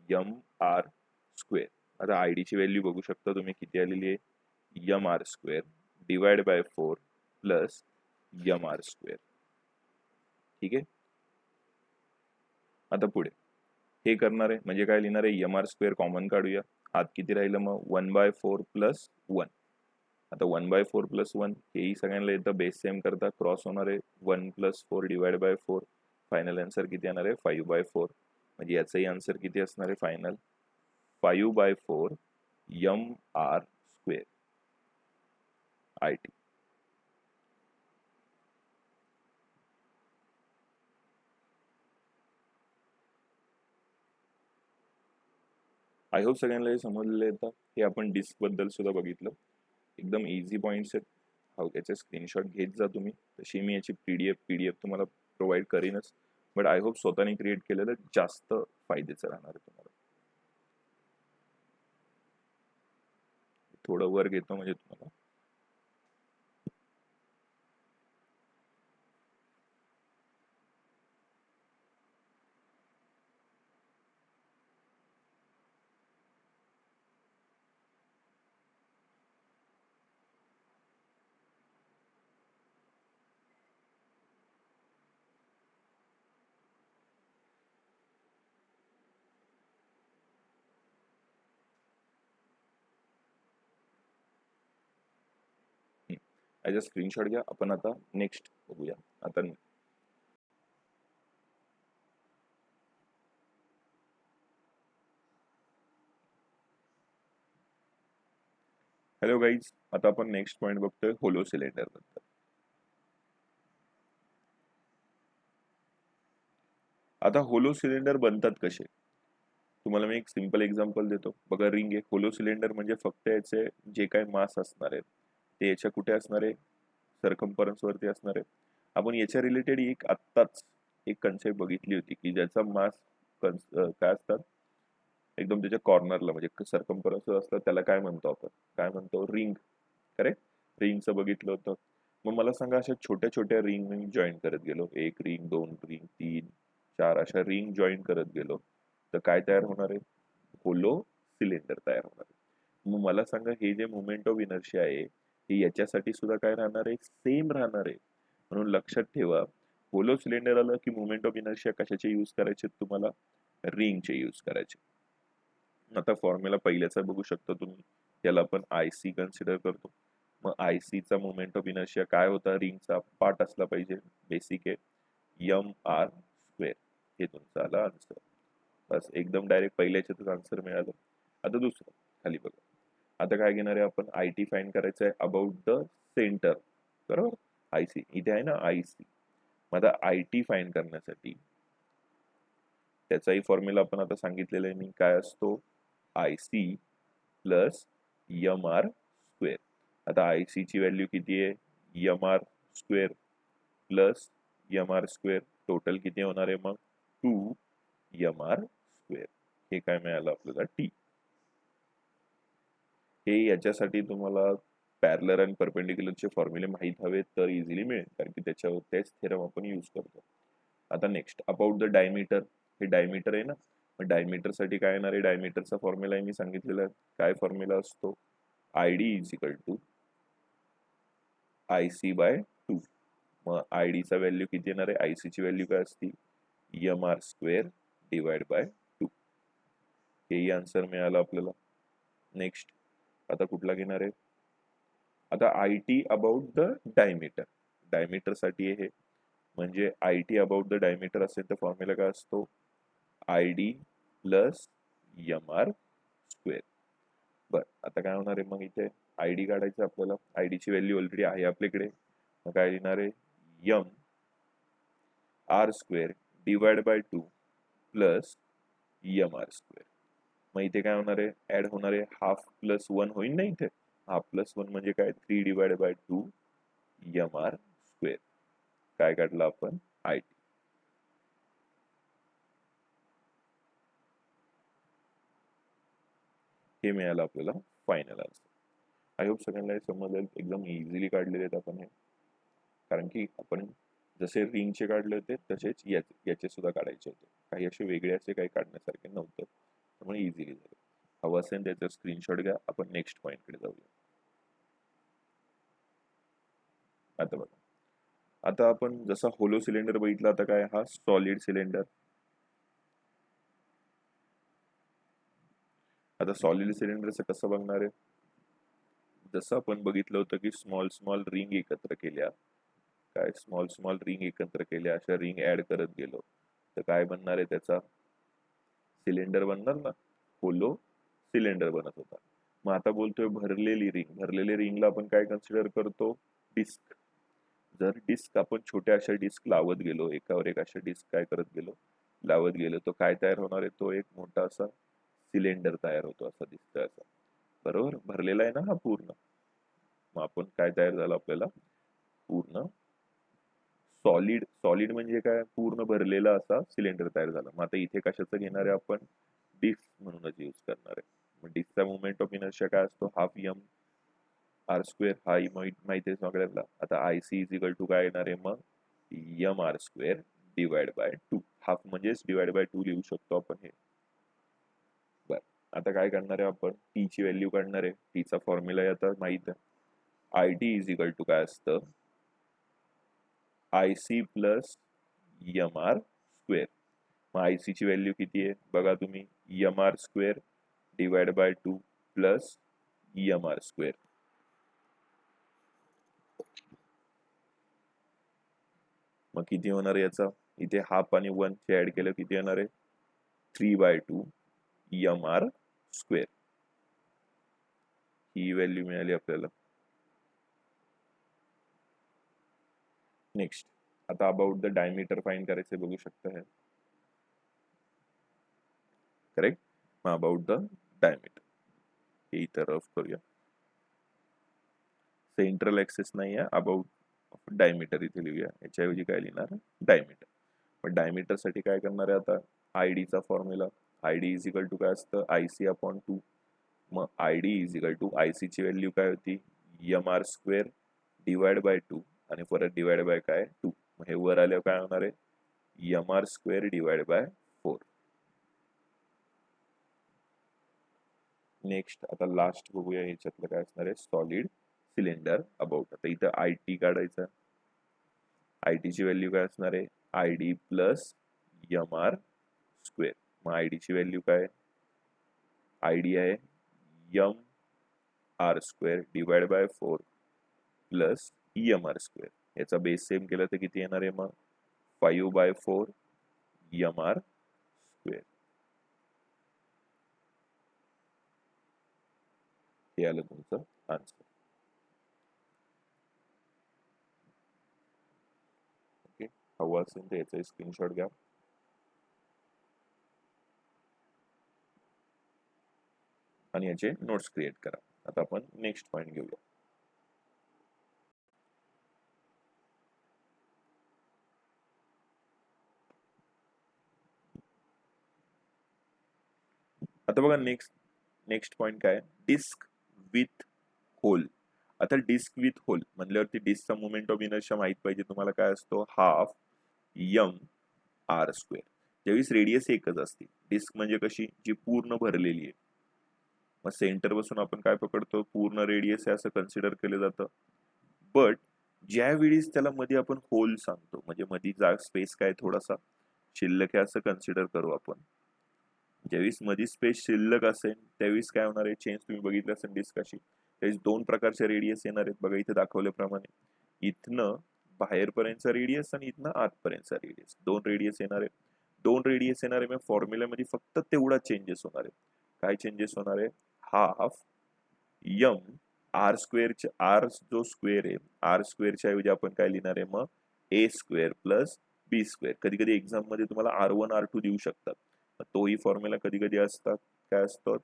M R square. आता आय डी ची व्हॅल्यू बघू शकता तुम्ही किती आलेली आहे M R square divide by 4 plus M R square. ठीक आहे. आता पुढे हे करणार आहे म्हणजे काय लिहिणार आहे, यम आर स्क्वेअर कॉमन काढूया. आत किती राहिलं मग 1/4 प्लस 1. आता 1/4 प्लस 1 हेही सगळ्यांना येतं, बेस सेम करता क्रॉस होणार आहे 1 plus 4 divide by 4. Final answer किती येणार आहे 5/4. म्हणजे याचंही आन्सर किती असणार आहे final 5/4 M R square I T. I hope सगळ्यांना हे समजलेलं येतं. हे आपण डिस्क बद्दल सुद्धा बघितलं. एकदम इझी पॉईंट्स आहेत. हो याचे स्क्रीनशॉट घेत जा तुम्ही. तशी मी याची पीडीएफ तुम्हाला प्रोव्हाइड करीनच, बट आय होप स्वतःने क्रिएट केलेलं जास्त फायद्याचं राहणार आहे तुम्हाला. थोडं वर घेतो म्हणजे तुम्हाला ॲज अ स्क्रीनशॉट घ्या. आपण आता नेक्स्ट बघूया. आता हॅलो गाईज, आता आपण नेक्स्ट पॉईंट बघतोय होलो सिलेंडर बद्दल. आता होलो सिलेंडर बनतात कसे तुम्हाला मी एक सिंपल एक्झाम्पल देतो बघा. रिंग आहे, होलो सिलेंडर म्हणजे फक्त याचे जे काही मास असणार आहेत ते याच्या कुठे असणार आहे सरकम्फरन्स वरती असणार आहे. आपण याच्या रिलेटेड एक आत्ताच एक कन्सेप्ट बघितली होती की ज्याचा मास काय असतात एकदम त्याच्या कॉर्नरला म्हणजे सरकम्फरन्स असतात त्याला काय म्हणतो आपण, काय म्हणतो रिंग. करेक्ट, रिंगचं बघितलं होतं. मग मला सांगा अशा छोट्या छोट्या रिंग मी जॉईन करत गेलो, 1 रिंग 2 रिंग 3 4 अशा रिंग जॉईन करत गेलो तर काय तयार होणार आहे होलो सिलेंडर तयार होणार आहे. मग मला सांगा हे जे मुवमेंट ऑफ इनर्शिया आहे हे याच्यासाठी सुद्धा काय राहणार आहे सेम राहणार आहे. म्हणून लक्षात ठेवा होलो सिलेंडर आलं की मुवमेंट ऑफ इनर्शिया कशाचे यूज करायचे तुम्हाला रिंगचे यूज करायचे. आता फॉर्म्युला पहिल्याचा बघू शकता तुम्ही, याला आपण आय सी कन्सिडर करतो. मग आय सीचा मुवमेंट ऑफ इनर्शिया काय होता रिंगचा पार्ट असला पाहिजे बेसिक आहे यम आर स्क्वेअर. हे तुमचं आलं आन्सर. बस एकदम डायरेक्ट पहिल्याच्यातच आन्सर मिळालं. आता दुसरं खाली बघा. आता काय घेणार आहे आपण आय टी फाइंड करायचं आहे अबाउट द सेंटर. बरोबर, आय सी इथे आहे ना आय सी. मग आता आय टी फाइंड करण्यासाठी त्याचाही फॉर्म्युला आपण आता सांगितलेला आहे मी काय असतो I C plus M R square. आता आय सी ची व्हॅल्यू किती आहे M R square plus M R square total किती होणार आहे मग 2 यम आर स्क्वेअर. हे काय मिळालं आपल्याला टी. हे याच्यासाठी तुम्हाला पॅरलर आणि परपेंडिक्युलरचे फॉर्म्युले माहीत हवे तर इझिली मिळेल कारण की त्याच्यावर तेच थेरम आपण यूज करतो. आता नेक्स्ट अबाउट द डायमीटर. हे डायमीटर आहे ना, मग डायमीटर साठी काय येणार आहे डायमीटरचा फॉर्म्युला आहे मी सांगितलेला आहे. काय फॉर्म्युला असतो I D is equal to I C by 2. मग आय डीचा व्हॅल्यू किती येणार आहे आय ची व्हॅल्यू काय असती M R square divide by 2. हेही आन्सर मिळालं आपल्याला. नेक्स्ट आता कुठला घेणार आहे आता I T about the diameter. Diameter साठी हे म्हणजे I T about the diameter असेल तर फॉर्म्युला काय असतो I D plus M R square. बर आता काय होणार आहे मग इथे आय डी काढायचं आपल्याला. आय डी ची व्हॅल्यू ऑलरेडी आहे आपल्याकडे. मग काय लिहिणार आहे M R square divide by 2 plus M R square. मग इथे काय होणार आहे ऍड होणार आहे हाफ प्लस 1 होईल ना इथे. हाफ प्लस 1 म्हणजे काय 3 divide by 2 M R square. काय काढलं आपण आय टी. हे मिळालं आपल्याला फायनल आन्सर. आय होप सगळ्यांना हे समजलं. एकदम इझिली काढलेले आहेत आपण हे कारण की आपण जसे रिंगचे काढले होते तसेच याचे सुद्धा काढायचे होते. काही असे वेगळे असे काही काढण्यासारखे नव्हतं त्यामुळे इझिली झालं. हवं असेल त्याचा स्क्रीनशॉट घ्या. आपण नेक्स्ट पॉईंटकडे जाऊया. आता बघा, आता आपण जसा होलो सिलेंडर बघितला, आता काय हा सॉलिड सिलेंडर. आता सॉलिड सिलेंडरचं कसं बघणार आहे, जसं आपण बघितलं होतं की स्मॉल स्मॉल रिंग एकत्र केल्या, काय स्मॉल स्मॉल रिंग एकत्र केल्या, अशा रिंग ऍड करत गेलो तर काय बनणार आहे, त्याचा सिलेंडर बनणार ना, होलो सिलेंडर बनत होता. मग आता बोलतोय भरलेली रिंग. भरलेली रिंगला आपण काय कन्सिडर करतो, डिस्क. जर डिस्क आपण छोट्या अशा डिस्क लावत गेलो, एकावर एक अशा डिस्क काय करत गेलो, लावत गेलो, तो काय तयार होणार आहे, तो एक मोठा असा सिलेंडर तयार होतो, असा दिसतोय असा. बरोबर, भरलेला आहे ना हा पूर्ण. मग आपण काय तयार झालं, आपल्याला पूर्ण सॉलिड. सॉलिड म्हणजे काय, पूर्ण भरलेला असा सिलेंडर तयार झाला. मग आता इथे कशाचं घेणार आहे आपण, डिस्क म्हणूनच यूज करणार आहे. मग डिस्कचा मुवमेंट ऑफ इनर्शिया काय असतो, हाफ एम आर स्क्वेअर. हा माहिती आहे सगळ्यांना. आता I C is equal to काय येणार आहे मग, M R square divide by 2. Half म्हणजेच डिवाइड बाय 2 लिहू शकतो आपण हे. बर, आता काय करणार आहे आपण, टी ची व्हॅल्यू काढणार आहे. टीचा फॉर्म्युला आता माहित आहे, I T is equal to काय असतं, I C plus M R square. मग आय सी ची व्हॅल्यू किती आहे बघा तुम्ही, M R square divide by 2 plus M R square. मग किती होणार आहे याचा, इथे हाफ आणि 1 चे ऍड केलं किती येणार आहे, 3/2 एम आर स्क्वेअर. ही व्हॅल्यू मिळाली आपल्याला. नेक्स्ट, आता अबाउट द डायमीटर फाइंड करायचे, बघू शकता हे करेक्ट. मग अबाउट द डायमीटर हे इथं रफ करूया. सेंट्रल ऍक्सिस नाही आहे, अबाउट डायमीटर इथे लिहूया. याच्याऐवजी काय लिहिणार, डायमीटर. पण डायमीटर साठी काय करणार आहे आता, आयडी चा formula. ID is equal to काय असतं, आय सी अपॉन 2. मग ID is equal to I C ची व्हॅल्यू काय होती, M R square divide by 2 आणि परत डिवाइड बाय काय 2. मग हे वर आल्यावर काय होणार आहे, M R square divide by 4. Next, आता लास्ट बघूया ह्याच्यातलं काय असणार आहे, सॉलिड सिलेंडर अबाउट. आता इथं आय टी काढायचं. आय टी ची व्हॅल्यू काय असणार आहे, I D plus M R square. मग आय डी ची व्हॅल्यू काय, आय डी आहे M R square divide by 4 plus M R square. याचा बेस सेम केला तर किती येणार आहे मग, 5/4 एम आर स्क्वेअर. हे आलं तुमचं आन्सर. ओके, हवं असेल तर याचा स्क्रीनशॉट घ्या आणि याचे नोट्स क्रिएट करा. आता आपण नेक्स्ट पॉइंट घेऊया. आता बघा, नेक्स्ट पॉइंट काय, डिस्क विथ होल. आता डिस्क विथ होल म्हणल्यावरती डिस्कचा मुवमेंट ऑफ इनर्शिया माहित पाहिजे तुम्हाला, काय असतो, हाफ एम आर स्क्वेअर. ज्यावेळेस रेडियस एकच असते, डिस्क म्हणजे कशी, जी पूर्ण भरलेली आहे. मग सेंटर पासून आपण काय पकडतो, पूर्ण रेडियस आहे असं कन्सिडर केलं जातं. बट ज्यावेळेस त्याला मध्ये आपण होल सांगतो, म्हणजे मध्ये स्पेस काय थोडासा शिल्लक आहे असं कन्सिडर करू आपण. ज्यावेळेस मध्ये स्पेस शिल्लक असेल त्यावेळेस काय होणार आहे, चेंज तुम्ही बघितलं असेल डिस्क अशी. त्यावेळेस 2 प्रकारचे रेडियस येणार आहेत बघा, इथे दाखवल्याप्रमाणे. इथनं बाहेरपर्यंतचा रेडियस आणि इथनं आतपर्यंतचा रेडियस, 2 रेडियस येणार आहे. 2 रेडियस येणार आहे, मग फॉर्म्युल्यामध्ये फक्त तेवढा चेंजेस होणार आहे. काय चेंजेस होणार आहे, हाफ एम आर स्क्वेअरच्या, आर जो स्क्वेअर आहे, आर स्क्वेअरच्या ऐवजी आपण काय लिहिणार आहे मग, ए स्क्वेअर प्लस बी स्क्वेअर. कधी कधी एक्झाम मध्ये तुम्हाला R1 R2 देऊ शकतात, तोही फॉर्म्युला कधी कधी असतात, काय असतो,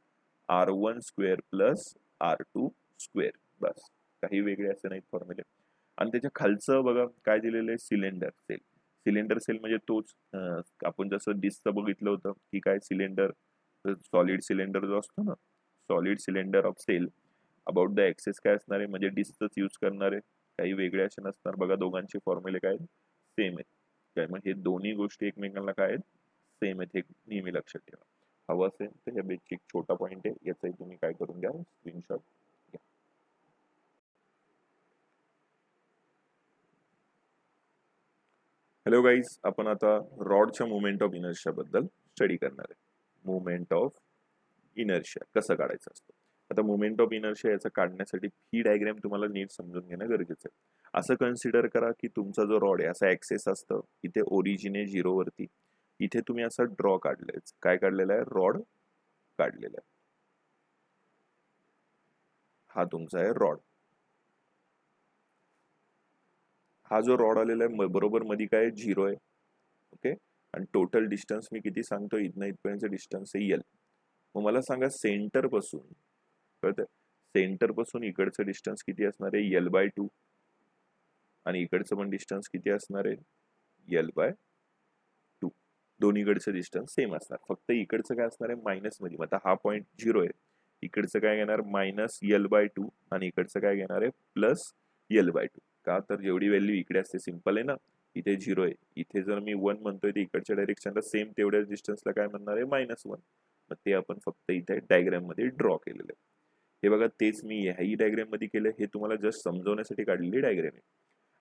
R1 square plus R2 square. बस, काही वेगळे असे नाहीत फॉर्म्युले. आणि त्याच्या खालचं बघा काय दिलेलं आहे, सिलेंडर सेल. सिलेंडर सेल म्हणजे तोच, आपण जसं डिस्कचं बघितलं होतं की काय, सिलेंडर सॉलिड सिलेंडर जो असतो ना, solid cylinder of cell. About the axis काय असणार आहे, म्हणजे डिस्कच यूज करणार आहे, काही वेगळे असे नसणार. बघा दोघांचे फॉर्म्युले काय सेम आहेत काय, मग हे दोन्ही गोष्टी एकमेकांना काय आहेत, सेम आहेत, हे नेहमी लक्षात ठेवा. हवं असेल तर हे बेसिक छोटा पॉईंट आहे, याचाही तुम्ही काय करून घ्या, स्क्रीनशॉट घ्या. हॅलो गाईज, आपण आता रॉडच्या मुवमेंट ऑफ इनर्शिया बद्दल स्टडी करणार आहे. मुवमेंट ऑफ इनर्शिया कसं काढायचं असतं. आता मुवमेंट ऑफ इनर्शिया याचं काढण्यासाठी ही डायग्राम तुम्हाला नीट समजून घेणं गरजेचं आहे. असं कन्सिडर करा की तुमचा जो रॉड आहे असा ऍक्सेस असतं, इथे ओरिजिन आहे 0 वरती, इथे तुम्ही असं ड्रॉ काढलंय. काय काढलेलं आहे? रॉड काढलेला आहे. हा तुमचा आहे रॉड. हा जो रॉड आलेला आहे बरोबर मध्ये काय 0 आहे. ओके, आणि टोटल डिस्टन्स मी किती सांगतो, इथनं इथपर्यंत डिस्टन्स आहे एल. मग मला सांगा सेंटर पासून, कळतं, सेंटर पासून इकडचं डिस्टन्स किती असणार आहे? L by 2. आणि इकडचं पण डिस्टन्स किती असणार आहे? L by 2. दोन्हीकडचं डिस्टन्स सेम असणार, फक्त इकडचं काय असणार आहे? मायनस मध्ये. आता हा पॉईंट 0 आहे, इकडचं काय घेणार? मायनस एल बाय 2, आणि इकडचं काय घेणार आहे? Plus L by 2. का तर जेवढी व्हॅल्यू इकडे असते, सिंपल आहे ना, इथे 0 आहे, इथे जर मी 1 म्हणतोय तर इकडच्या डायरेक्शनला सेम तेवढ्याच डिस्टन्सला काय म्हणणार आहे? -1. मग ते आपण फक्त इथे डायग्राम मध्ये ड्रॉ केलेलं आहे. हे बघा, तेच मी ह्याही डायग्राम मध्ये केलं. हे तुम्हाला जस्ट समजवण्यासाठी काढलेली डायग्राम आहे.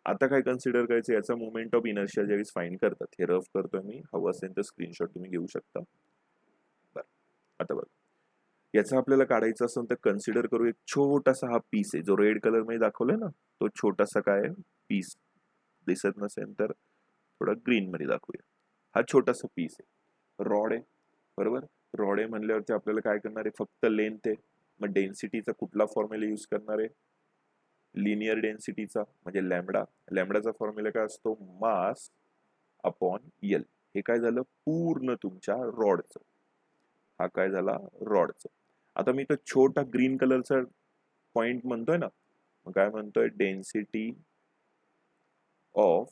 आता काय कन्सिडर करायचं, याचा मुवमेंट ऑफ इनर्शिया ज्यावेळेस फाइंड करतात, हे रफ करतोय मी, हवं असेल तर स्क्रीनशॉट तुम्ही घेऊ शकता. बरं, आता बघा, याचा आपल्याला काढायचं असेल तर कन्सिडर करू, एक छोटासा हा पीस आहे जो रेड कलर मध्ये दाखवलाय ना, तो छोटासा काय पीस दिसत नसेल तर थोडा ग्रीन मध्ये दाखवूया. हा छोटासा पीस आहे, रॉड आहे, बरोबर. रॉड आहे म्हणल्यावरती आपल्याला काय करणार आहे? फक्त लेंथ आहे. मग डेन्सिटीचा कुठला फॉर्म्युला यूज करणार आहे? लिनियर डेन्सिटीचा, म्हणजे लॅम्बडा. लॅम्बडाचा फॉर्म्युला काय असतो? Mass upon L. हे काय झालं? पूर्ण तुमच्या रॉडचं. हा काय झाला? रॉडचं. आता मी तो छोटा ग्रीन कलरचा पॉइंट म्हणतोय ना, मग काय म्हणतोय? Density of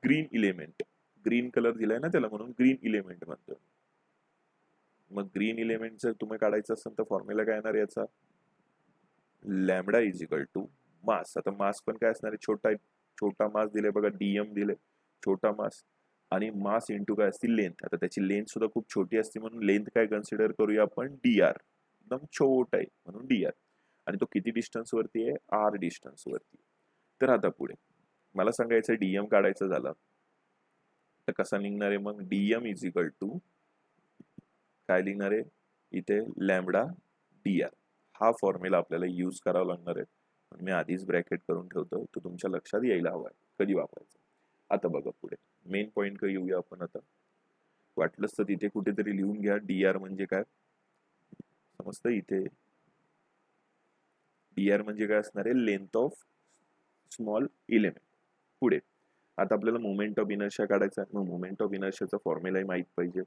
green element. Green colour दिलाय ना त्याला, म्हणून ग्रीन इलेमेंट म्हणतोय. मग ग्रीन इलेमेंट जर तुम्ही काढायचं असेल तर फॉर्म्युला काय येणार याचा? Lambda is equal to mass. आता मास पण काय असणार आहे? छोटा मास दिले बघा, डीएम दिले, छोटा मास, आणि मास इंटू काय असते? लेंथ. आता त्याची लेंथ सुद्धा खूप छोटी असते, म्हणून लेंथ काय कन्सिडर करूया आपण? डीआर. एकदम छोटा आहे म्हणून डीआर. आणि तो किती डिस्टन्स वरती आहे? आर डिस्टन्स वरती. तर आता पुढे मला सांगायचं डीएम काढायचं झालं तर कसा निघणार आहे? मग डीएम इज इक्वल टू काय लिहिणार आहे इथे? Lambda DR. हा फॉर्म्युला आपल्याला यूज करावा लागणार आहे. मी आधीच ब्रॅकेट करून ठेवतो, तो तुमच्या लक्षात यायला हवा आहे कधी वापरायचं. आता बघा पुढे मेन पॉइंट कडे येऊया आपण. आता वाटलंच तर तिथे कुठेतरी लिहून घ्या, डीआर म्हणजे काय समजतं. इथे डीआर म्हणजे काय असणार आहे? Length of small element. पुढे आता आपल्याला मुवमेंट ऑफ इनर्शिया काढायचा आहे. मग मुवमेंट ऑफ इनर्शियाचा फॉर्म्युलाही माहित पाहिजे.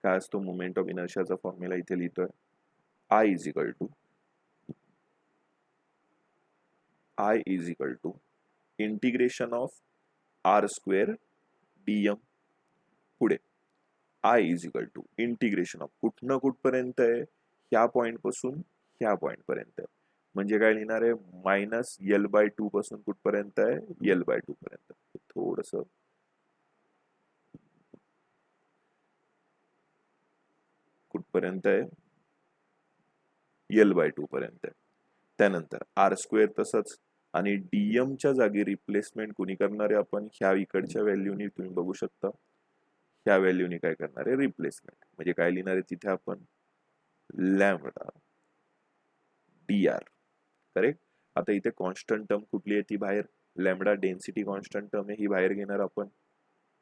काय असतो मुवमेंट ऑफ इनर्शियाचा फॉर्म्युला? इथे लिहितोय, I is equal to integration of R square dm. पुढे I is equal to integration of कुठनं कुठपर्यंत आहे? ह्या पॉइंट पासून ह्या पॉइंट पर्यंत आहे. म्हणजे काय लिहिणार आहे? मायनस एल बाय 2 पासून कुठपर्यंत आहे? एल बाय 2 पर्यंत. थोडस कुठपर्यंत आहे? एल बाय 2 पर्यंत आहे. त्यानंतर आर स्क्वेअर तसंच, आणि डीएम च्या जागी रिप्लेसमेंट कुणी करणार आहे? आपण ह्या इकडच्या व्हॅल्यूनी, तुम्ही बघू शकता ह्या व्हॅल्यूनी काय करणार आहे? रिप्लेसमेंट. म्हणजे काय लिहिणार आहे तिथे आपण? Lambda DR. करेक्ट. आता इथे कॉन्स्टंट टर्म कुठली आहे ती बाहेर? लॅम्बडा डेन्सिटी कॉन्स्टंट टर्म आहे, ही बाहेर घेणार आपण.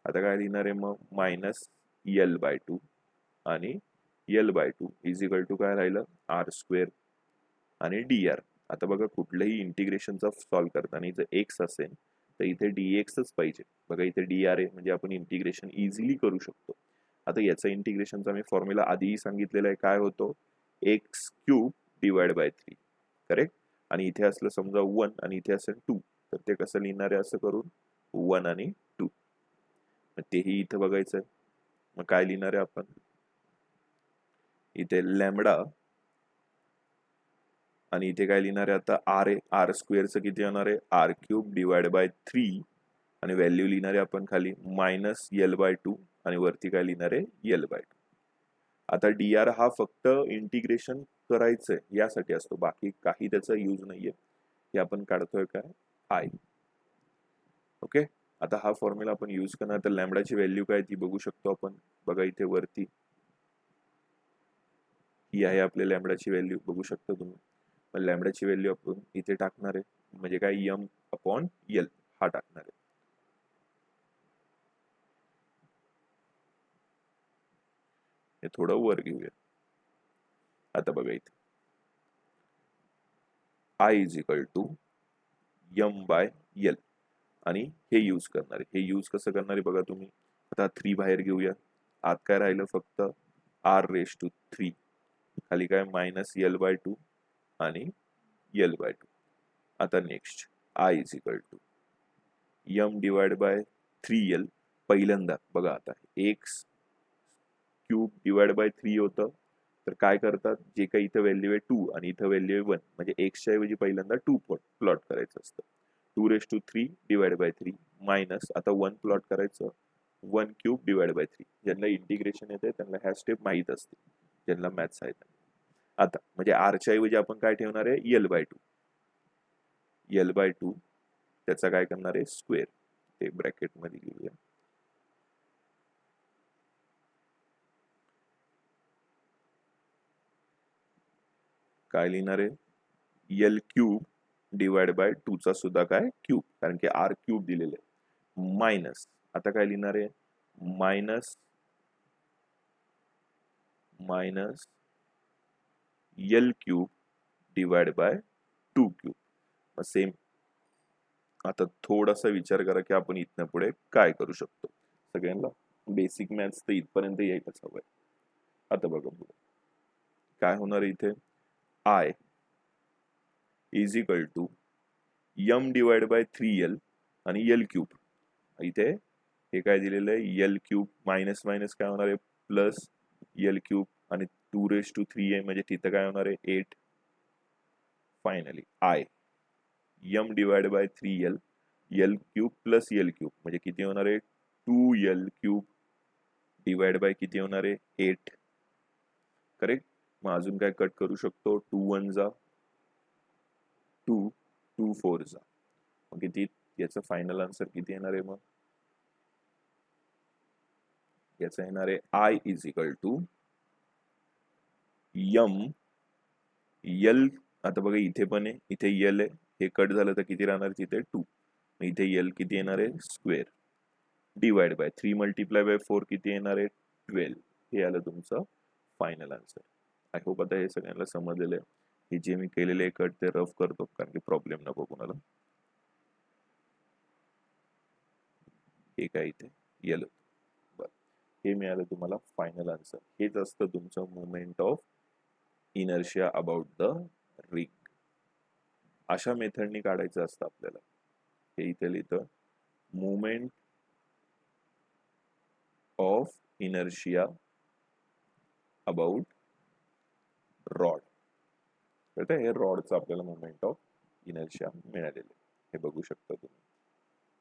आता काय लिहिणार आहे मग? मायनस एल बाय 2, आणि L by 2 is equal to काय राहिलं? आर स्क्वेअर आणि डीआर. आता बघा, कुठलंही इंटिग्रेशनचा सॉल्व्ह करताना जर एक्स असेल तर इथे डीएक्सच पाहिजे. बघा इथे डीआर आहे, म्हणजे आपण इंटिग्रेशन इझिली करू शकतो. आता याचा इंटिग्रेशनचा मी फॉर्म्युला आधीही सांगितलेला आहे, काय होतो? X cube divide by 3. Correct. आणि इथे असलं समजा 1 आणि इथे असेल 2, तर ते कसं लिहिणार आहे? असं करून 1 आणि 2. मग तेही इथे बघायचं आहे. मग काय लिहिणार आहे आपण इथे? लॅम्बडा, आणि इथे काय लिहिणार आहे आता? आर आहे. आर स्क्वेअरचं किती येणार आहे? आर क्यूब डिवाइड बाय 3, आणि व्हॅल्यू लिहिणार आहे आपण खाली मायनस एल बाय 2, आणि वरती काय लिहिणार आहे? L by 2. आता डीआर हा फक्त इंटिग्रेशन करायचंय यासाठी असतो, बाकी काही त्याचा यूज नाहीये. हे आपण काढतोय काय? आय. ओके. आता हा फॉर्म्युला आपण यूज करणार, तर लॅम्बडाची व्हॅल्यू काय ती बघू शकतो आपण. बघा इथे वरती ही आहे आपल्या लॅम्बडाची व्हॅल्यू, बघू शकता तुम्ही. पण लॅम्बडाची व्हॅल्यू आपण इथे टाकणार आहे, म्हणजे काय m अपॉन l हा टाकणार आहे. हे थोडं वर घेऊया. आता बघा इथे I is equal to m by l, आणि हे यूज करणार आहे. हे यूज कसं करणार आहे बघा तुम्ही. आता 3 बाहेर घेऊया, आत काय राहिलं फक्त r⁻3, खाली काय -l/2 आणि l/2. आता next I is equal to m divide by 3l. पहिल्यांदा बघा आता x क्यूब डिवाइड बाय 3 होतं, तर काय करतात, जे काही इथं व्हॅल्यू आहे 2 आणि इथं व्हॅल्यू आहे 1, म्हणजे एक्सच्या ऐवजी पहिल्यांदा 2 प्लॉट करायचं असतं. 2⁻³ डिवाइड बाय 3 मायनस आता 1 प्लॉट करायचं, 1 क्यूब डिवाइड बाय 3. ज्यांना इंटिग्रेशन येते त्यांना ह्या स्टेप माहीत असते, ज्यांना मॅथ्स आहेत. आता म्हणजे आरच्या ऐवजी आपण काय ठेवणार आहे, l/2. l/2 त्याचा काय करणार आहे, स्क्वेअर. ते ब्रॅकेट मध्ये घेऊया. काय लिहिणार आहे, l³ डिवाइड बाय 2 चा सुद्धा काय क्यूब, कारण की r³ दिलेलं आहे, मायनस आता काय लिहिणार आहे, minus l³ divide by 2³ same. आता थोडासा विचार करा की आपण इथनं पुढे काय करू शकतो. सगळ्यांना बेसिक मॅथ्स तर इथपर्यंत यायलाच हवंय. आता बघा पुढे काय होणार आहे. इथे I is equal to m divide by 3l आणि l³. इथे हे काय दिलेलं आहे, l³ मायनस मायनस काय होणार आहे, प्लस l³ आणि 2⁻³ आहे, म्हणजे तिथं काय होणार आहे 8. Finally I m divide by 3l l³ plus l³ म्हणजे किती होणार आहे, 2l³ डिवाइड बाय किती होणार आहे, 8. करेक्ट. मग अजून काय कट करू शकतो, 2 1 जा 2, 2 4 जा, मग किती, याचं फायनल आन्सर किती येणार आहे, मग याचं येणार आहे I is equal to m l. आता बघा इथे पण आहे, इथे l आहे, हे कट झालं तर किती राहणार तिथे 2, इथे l किती येणार आहे, square divide bye 3 multiply by 4 किती येणार आहे, 12. हे आलं तुमचं फायनल आन्सर. आय होप आता हे सगळ्यांना समजलेलं आहे. हे जे मी केलेले कट ते रफ करतो, कारण की प्रॉब्लेम नको कोणाला. हे काय इथे येलं, बरं हे मिळालं तुम्हाला फायनल आन्सर. हेच असतं तुमचं movement of inertia about the ring. अशा मेथडनी काढायचं असतं आपल्याला. हे इथे लिहितं, movement of inertia about rod. कळतं, हे रॉडचं आपल्याला मुवमेंट ऑफ इनर्शिया मिळालेलं. हे बघू शकता तुम्ही,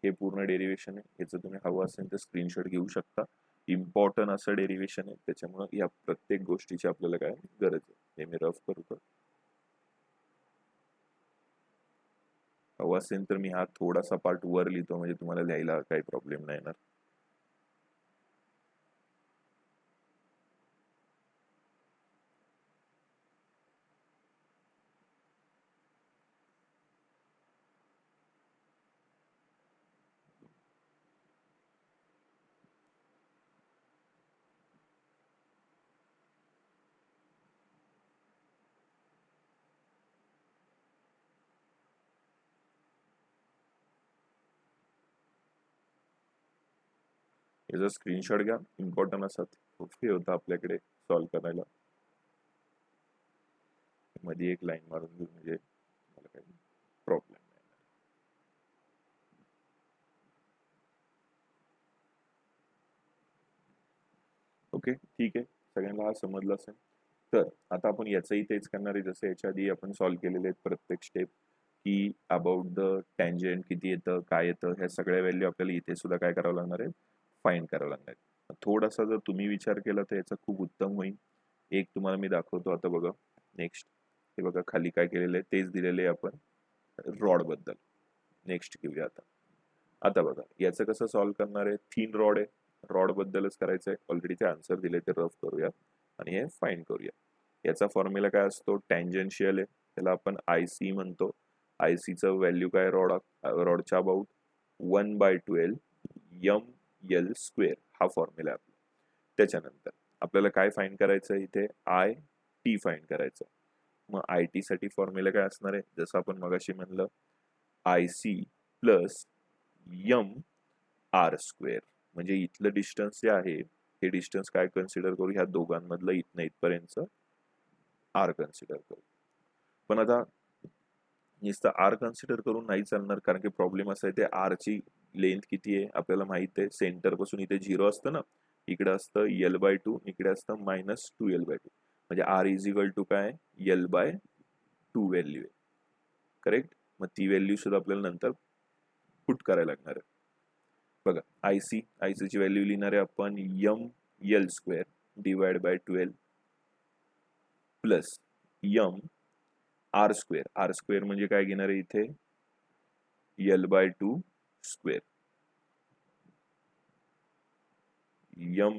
हे पूर्ण डेरिवेशन आहे. याचं तुम्ही हवं असेल तर स्क्रीनशॉट घेऊ शकता. इम्पॉर्टंट असं डेरिवेशन आहे, त्याच्यामुळे या प्रत्येक गोष्टीची आपल्याला काय गरज आहे. हे मी रफ करतो. हवं असेल तर मी हा थोडासा पार्ट वर लिहितो, म्हणजे तुम्हाला लिहायला काही प्रॉब्लेम नाही येणार. याचा स्क्रीनशॉट घ्या, इम्पॉर्टंट असतात, हे होतं आपल्याकडे सॉल्व्ह करायला. मध्ये एक लाईन मारून घेऊ, म्हणजे मला काही प्रॉब्लेम नाही. ओके ठीक आहे, सगळ्यांना हा समजला असेल. तर आता आपण याचंही तेच करणार आहे, जसं याच्या आधी आपण सॉल्व्ह केलेले आहेत प्रत्येक स्टेप, की अबाउट द टँजंट किती येतं, काय येतं, ह्या सगळ्या व्हॅल्यू आपल्याला इथे सुद्धा काय करावं लागणार आहे, फाइंड करावं लागणार आहे. थोडासा जर तुम्ही विचार केला तर याचा खूप उत्तम होईल. एक तुम्हाला मी दाखवतो. आता बघा नेक्स्ट, हे बघा खाली काय केलेलं आहे तेच दिलेले आहे आपण रॉड बद्दल. नेक्स्ट घेऊया आता. आता बघा याचं कसं सॉल्व्ह करणार आहे, थिन रॉड आहे, रॉड बद्दलच करायचं आहे, ऑलरेडी ते आन्सर दिले ते रफ करूया आणि हे फाइंड करूया. याचा फॉर्म्युला काय असतो, टँजन्शियल आहे, त्याला आपण आय सी म्हणतो. आय सीचं व्हॅल्यू काय, रॉडच्या अबाउट 1/12 एम एल स्क्वेअर हा फॉर्म्युला आहे आपला. त्याच्यानंतर आपल्याला काय फाइंड करायचं, इथे आय टी फाइंड करायचं. मग आय टी साठी फॉर्म्युला काय असणार आहे, जसं आपण मगाशी म्हणलं I C plus M R square. म्हणजे इथलं डिस्टन्स जे आहे हे डिस्टन्स काय कन्सिडर करू, ह्या दोघांमधलं इथनं इथपर्यंत आर कन्सिडर करू. पण आता नुसतं आर कन्सिडर करून नाही चालणार, कारण की प्रॉब्लेम असा आहे ते आर ची लेंथ किती आहे आपल्याला माहित आहे. सेंटर पासून इथे 0 असतं ना, इकडे असतं L/2, इकडे असतं -2L/2. म्हणजे आर इज इक्वल टू काय, L/2 व्हॅल्यू आहे. करेक्ट. मग ती व्हॅल्यू सुद्धा आपल्याला नंतर पुट करायला लागणार आहे. बघा आयसी ची व्हॅल्यू लिहिणार आहे आपण L square divide by 12 plus R square म्हणजे काय घेणार आहे इथे L/2 square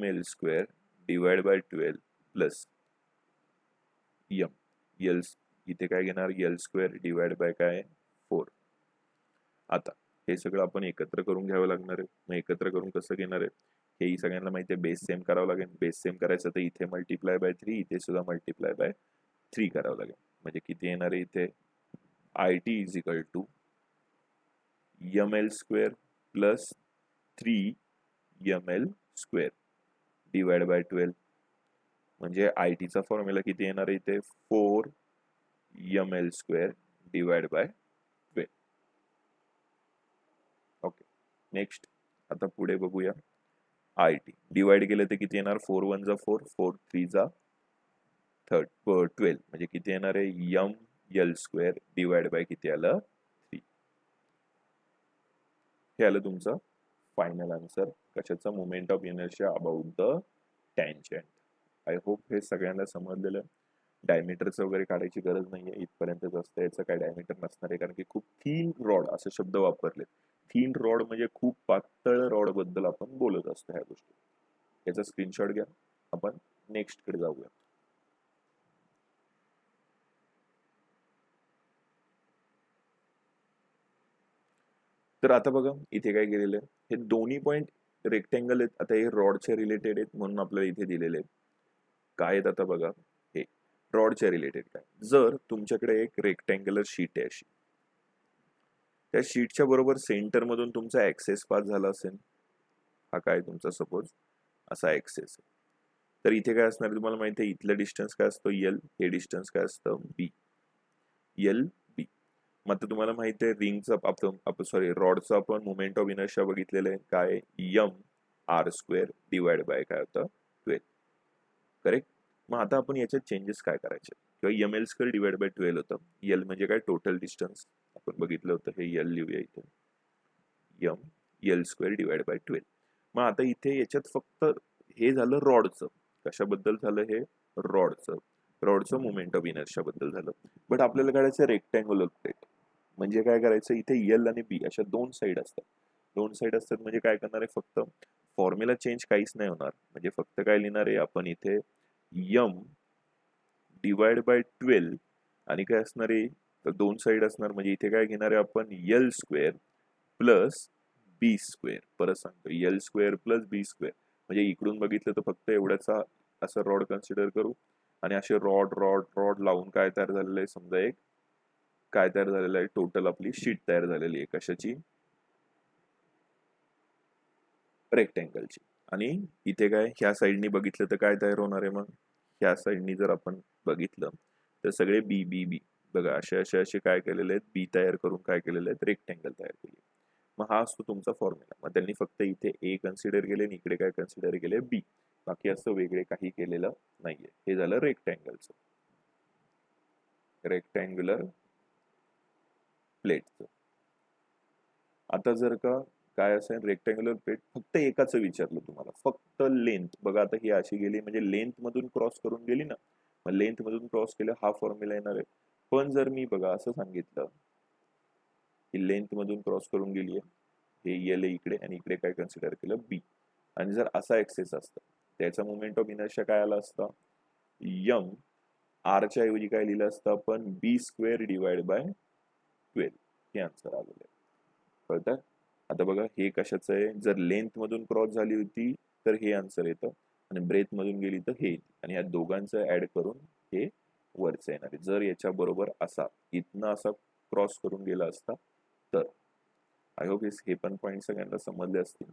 L square divide by 12 plus L इथे काय घेणार एल स्क्वेअर डिवाइड बाय काय 4. आता हे सगळं आपण एकत्र करून घ्यावं लागणार आहे. मग एकत्र करून कसं घेणार आहे, हेही सगळ्यांना माहिती आहे, बेस सेम करावं लागेल. बेस सेम करायचं तर इथे मल्टिप्लाय बाय 3, इथे सुद्धा मल्टिप्लाय बाय 3 करावं लागेल. म्हणजे किती येणार आहे इथे I T is equal to L square plus 3 L square divide by 12. म्हणजे आय टीचा फॉर्म्युला किती येणार आहे इथे 4 L square divide by 12. Okay. Next आता पुढे बघूया आय टी डिवाइड केलं तर किती येणार, 4 1 जा 4, 4 3 जा 12. म्हणजे किती येणार आहे एल स्क्वेअर डिवाइड बाय किती आलं 3. हे आलं तुमचं फायनल आन्सर कशाचा, moment of inertia about the tangent. I hope हे सगळ्यांना समजलेलं. डायमीटरचं वगैरे काढायची गरज नाहीये, इथपर्यंतच असतं. याचं काय डायमीटर नसणार आहे, कारण की खूप थिन रॉड असे शब्द वापरले. थिन रॉड म्हणजे खूप पातळ रॉड बद्दल आपण बोलत असतो ह्या गोष्टी. याचा स्क्रीनशॉट घ्या. आपण नेक्स्ट कडे जाऊया. तर आता बघा इथे काय केलेलं आहे, हे दोन्ही पॉइंट रेक्टँगल आहेत. आता हे रॉडच्या रिलेटेड आहेत म्हणून आपल्याला इथे दिलेले आहेत. काय आहेत आता बघा, हे रॉडच्या रिलेटेड काय, जर तुमच्याकडे एक रेक्टँग्युलर शीट आहे अशी, त्या शीटच्या बरोबर सेंटर मधून तुमचा ऍक्सेस पास झाला असेल, हा काय तुमचा सपोज असा ऍक्सेस आहे, तर इथे काय असणार तुम्हाला माहिती आहे, इथलं डिस्टन्स काय असतं एल, हे डिस्टन्स काय असतं बी, एल बी. मग आता तुम्हाला माहिती आहे रिंगचं रॉडचं आपण मोमेंट ऑफ इनर्शिया बघितलेलं आहे काय, M R square divide by काय होतं 12. करेक्ट. मग आता आपण याच्यात चेंजेस काय करायचे, किंवा M L square divide by 12 होतं. एल म्हणजे काय टोटल डिस्टन्स आपण बघितलं होतं, हे एल लिहूया इथे एल स्क्वेअर डिवाइड बाय 12. मग आता इथे याच्यात फक्त हे झालं रॉडचं, कशाबद्दल झालं हे रॉडचं मोमेंट ऑफ इनर्शिया बद्दल झालं. बट आपल्याला काढायचं रेक्टँग्युलर प्लेट. म्हणजे काय करायचं, इथे एल आणि बी अशा दोन साईड असतात. म्हणजे काय करणार आहे, फक्त फॉर्म्युला चेंज काहीच नाही होणार. म्हणजे फक्त काय लिहिणार आहे आपण इथे एम डिवाइड बाय 12 आणि काय असणार आहे, तर दोन साईड असणार. म्हणजे इथे काय घेणार आहे आपण L square plus B square. परत सांगतो L square plus B square. म्हणजे इकडून बघितलं तर फक्त एवढ्याचा असं रॉड कन्सिडर करू, आणि असे रॉड लावून काय तयार झालेलं आहे, समजा एक काय तयार झालेलं आहे, टोटल आपली शीट तयार झालेली आहे कशाची, रेक्टँगलची. आणि इथे काय ह्या साईडनी बघितलं तर काय तयार होणार आहे, मग ह्या साईडनी जर आपण बघितलं तर सगळे बी बी बी बघा असे काय केलेले आहेत, बी तयार करून काय केलेले आहेत, रेक्टँगल तयार केले. मग हा असतो तुमचा फॉर्म्युला. मग त्यांनी फक्त इथे ए कन्सिडर केले आणि इकडे काय कन्सिडर केले बी. बाकी असं वेगळे काही केलेलं नाहीये. हे झालं रेक्टँगलचं, रेक्टँग्युलर प्लेटचं. आता जर का काय असेल रेक्टँग्युलर प्लेट, फक्त एकाच विचारलं तुम्हाला, फक्त लेंथ बघा. आता ही अशी गेली म्हणजे लेंथ मधून क्रॉस करून गेली ना, मग लेंथ मधून क्रॉस केलं हा फॉर्म्युला येणार आहे. पण जर मी बघा असं सांगितलं की लेंथ मधून क्रॉस करून गेली आहे, हे एल आहे इकडे आणि इकडे काय कन्सिडर केलं बी. आणि जर असा एक्सेस असतं त्याचा मोमेंट ऑफ इनर्शिया काय आला असता, यम आरच्या ऐवजी काय लिहिलं असतं आपण, बी स्क्वेअर डिवाइड बाय 12. हे आन्सर आलेलं आहे. कळतं? आता बघा हे कशाचं आहे, जर लेंथ मधून क्रॉस झाली होती तर हे आन्सर येतं आणि ब्रेथ मधून गेली तर हे, आणि या दोघांचं ऍड करून हे वरचं येणार आहे. जर याच्या बरोबर असा इथनं असा क्रॉस करून गेला असता तर. आय होप हे पण पॉईंट सगळ्यांना समजले असतील.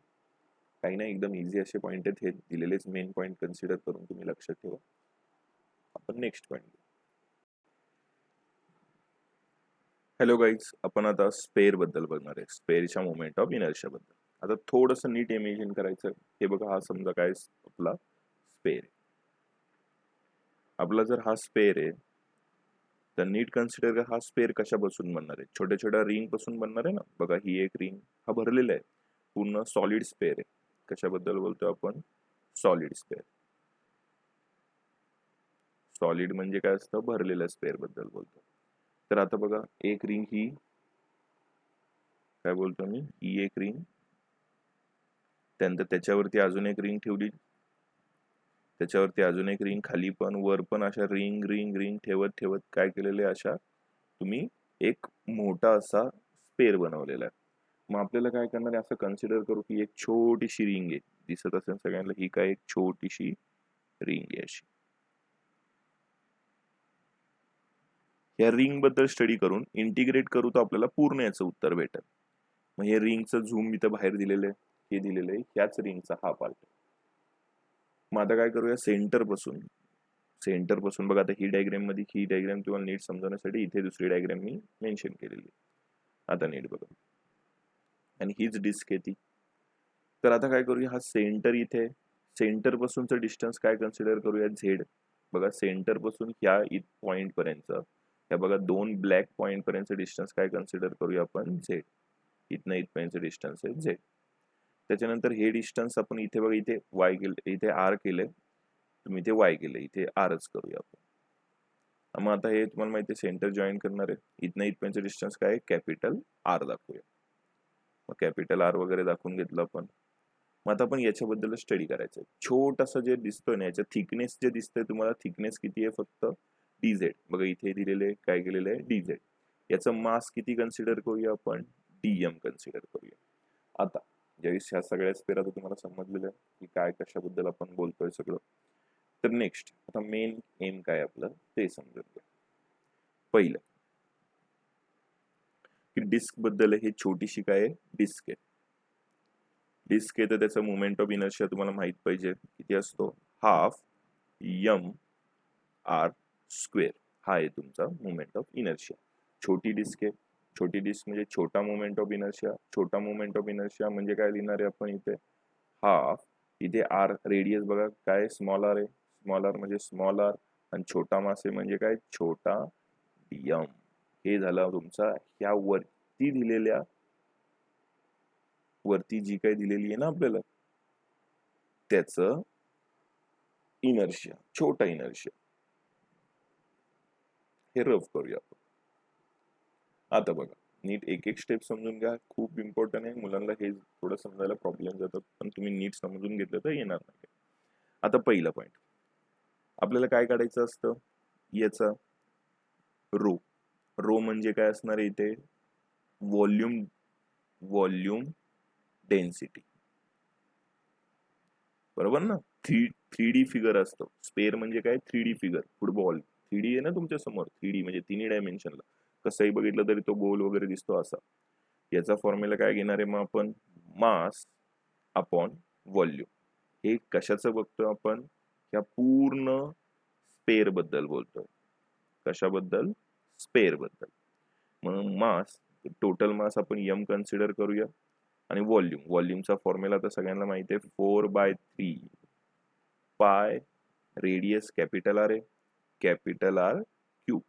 काही नाही, एकदम इझी असे पॉईंट आहेत, हे दिलेलेच मेन पॉईंट कन्सिडर करून तुम्ही लक्षात ठेवा. आपण नेक्स्ट पॉईंट. हॅलो गाईज, आपण आता स्पेअर बद्दल बघणार आहे, स्पेअरच्या मोमेंट ऑफ इनर्शिया बद्दल. आता थोडस नीट इमेजिन करायचं. हे बघा, हा समजा काय आपला स्पेअर आहे. आपला जर हा स्पेअर आहे तर नीट कन्सिडर कर, हा स्पेअर कशापासून बनणार आहे, छोट्या छोट्या रिंग पासून बनणार आहे ना. बघा ही एक रिंग, हा भरलेला आहे, पूर्ण सॉलिड स्पेअर आहे. कशाबद्दल बोलतोय आपण, सॉलिड स्पेअर. सॉलिड म्हणजे काय असतं, भरलेल्या स्पेअर बद्दल बोलतो. तर आता बघा एक रिंग ही काय बोलतो मी, ही एक रिंग, त्यानंतर त्याच्यावरती अजून एक रिंग ठेवली, त्याच्यावरती अजून एक रिंग, खाली पण वर पण अशा रिंग रिंग रिंग ठेवत ठेवत काय केलेले, अशा तुम्ही एक मोठा असा स्पेअर बनवलेला आहे. मग आपल्याला काय करणार आहे, असं कन्सिडर करू की एक छोटीशी रिंग आहे, दिसत असेल सगळ्यांना, ही काय एक छोटीशी रिंग आहे अशी. या रिंग बद्दल स्टडी करून इंटिग्रेट करू तर आपल्याला पूर्ण याचं उत्तर भेटेल. मग हे रिंगचं झूम इथं बाहेर दिलेलं आहे, हे दिलेलं आहे, ह्याच रिंगचा हा पार्ट. मग आता काय करूया, सेंटर पासून बघा, आता ही डायग्राम मध्ये, ही डायग्राम तुम्हाला नीट समजण्यासाठी इथे दुसरी डायग्राम मी मेन्शन केलेली आहे. आता नीट बघा, आणि हीच डिस्क आहे ती. तर आता काय करूया, हा सेंटर इथे, सेंटर पासूनचं डिस्टन्स काय कन्सिडर करूया, झेड. बघा सेंटर पासून ह्या पॉइंट पर्यंत, ह्या बघा दोन ब्लॅक पॉइंट पर्यंतचं डिस्टन्स काय कन्सिडर करूया आपण, झेड. इथनं इथपर्यंतचं डिस्टन्स आहे झेड. त्याच्यानंतर हे डिस्टन्स आपण इथे बघा, इथे वाय केलं, इथे आर केलंय, तुम्ही इथे वाय केलंय, इथे आरच करूया आपण. मग आता हे तुम्हाला माहिती आहे, सेंटर जॉईन करणार आहे, इथनं इथपर्यंतचं डिस्टन्स काय, कॅपिटल आर दाखवूया. मग कॅपिटल आर वगैरे दाखवून घेतलं आपण. मग आता आपण याच्याबद्दल स्टडी करायचं. छोटंसं जे दिसतोय ना, याचं थिकनेस जे दिसतंय तुम्हाला, थिकनेस किती आहे, फक्त डीझेड. बघा इथे दिलेले काय केलेलं आहे, डीझेड. याचं मास किती कन्सिडर करूया आपण, डीएम कन्सिडर करूया. आता ज्यावेळेस ह्या सगळ्या स्पेअर आता तुम्हाला समजलेलं आहे की काय कशाबद्दल आपण बोलतोय सगळं, तर नेक्स्ट आता मेन एम काय आपलं ते समजून घ्या. पहिलं की डिस्क बद्दल, हे छोटीशी काय आहे, डिस्क आहे. डिस्क आहे तर त्याचा मोमेंट ऑफ इनर्शिया तुम्हाला माहित पाहिजे किती असतो, हाफ यम आर स्क्वेअर. हा आहे तुमचा मोमेंट ऑफ इनर्शिया. छोटी डिस्क आहे, छोटी डिस्क म्हणजे छोटा मोमेंट ऑफ इनर्शिया. छोटा मोमेंट ऑफ इनर्शिया म्हणजे काय लिहिणार आहे आपण इथे, हाफ, इथे आर रेडियस बघा काय स्मॉल आर आहे, स्मॉल आर म्हणजे स्मॉल आर, आणि छोटा मास आहे म्हणजे काय, छोटा यम. हे झालं तुमचा ह्या वरती दिलेल्या, वरती जी काही दिलेली आहे ना आपल्याला, त्याचं इनर्शिया, छोटा इनर्शिया. हे रफ करूया आपण. आता बघा नीट एक एक स्टेप समजून घ्या, खूप इम्पॉर्टंट आहे. मुलांना हे थोडं समजायला प्रॉब्लेम जातात, पण तुम्ही नीट समजून घेतलं तर येणार नाही. आता पहिला पॉइंट आपल्याला काय काढायचं असतं, याचा रो. रो म्हणजे काय असणार आहे इथे, व्हॉल्यूम डेन्सिटी, बरोबर ना. 3D फिगर असतो. स्पेअर म्हणजे काय, 3D फिगर. फुटबॉल 3D आहे ना तुमच्या समोर, 3D म्हणजे तिन्ही डायमेन्शनला, कसंही बघितलं तरी तो गोल वगैरे दिसतो असा. याचा फॉर्म्युला काय घेणार आहे मग आपण, मास अपॉन व्हॉल्यूम. हे कशाचं बघतोय आपण, या पूर्ण स्पेअर बद्दल बोलतोय. कशाबद्दल, स्पेअर बद्दल. म्हणून मास, टोटल मास आपण यम कन्सिडर करूया, आणि व्हॉल्यूमचा फॉर्म्युला तर सगळ्यांना माहिती आहे, 4/3 पाय रेडियस कॅपिटल आर आहे, कॅपिटल आर क्यूब.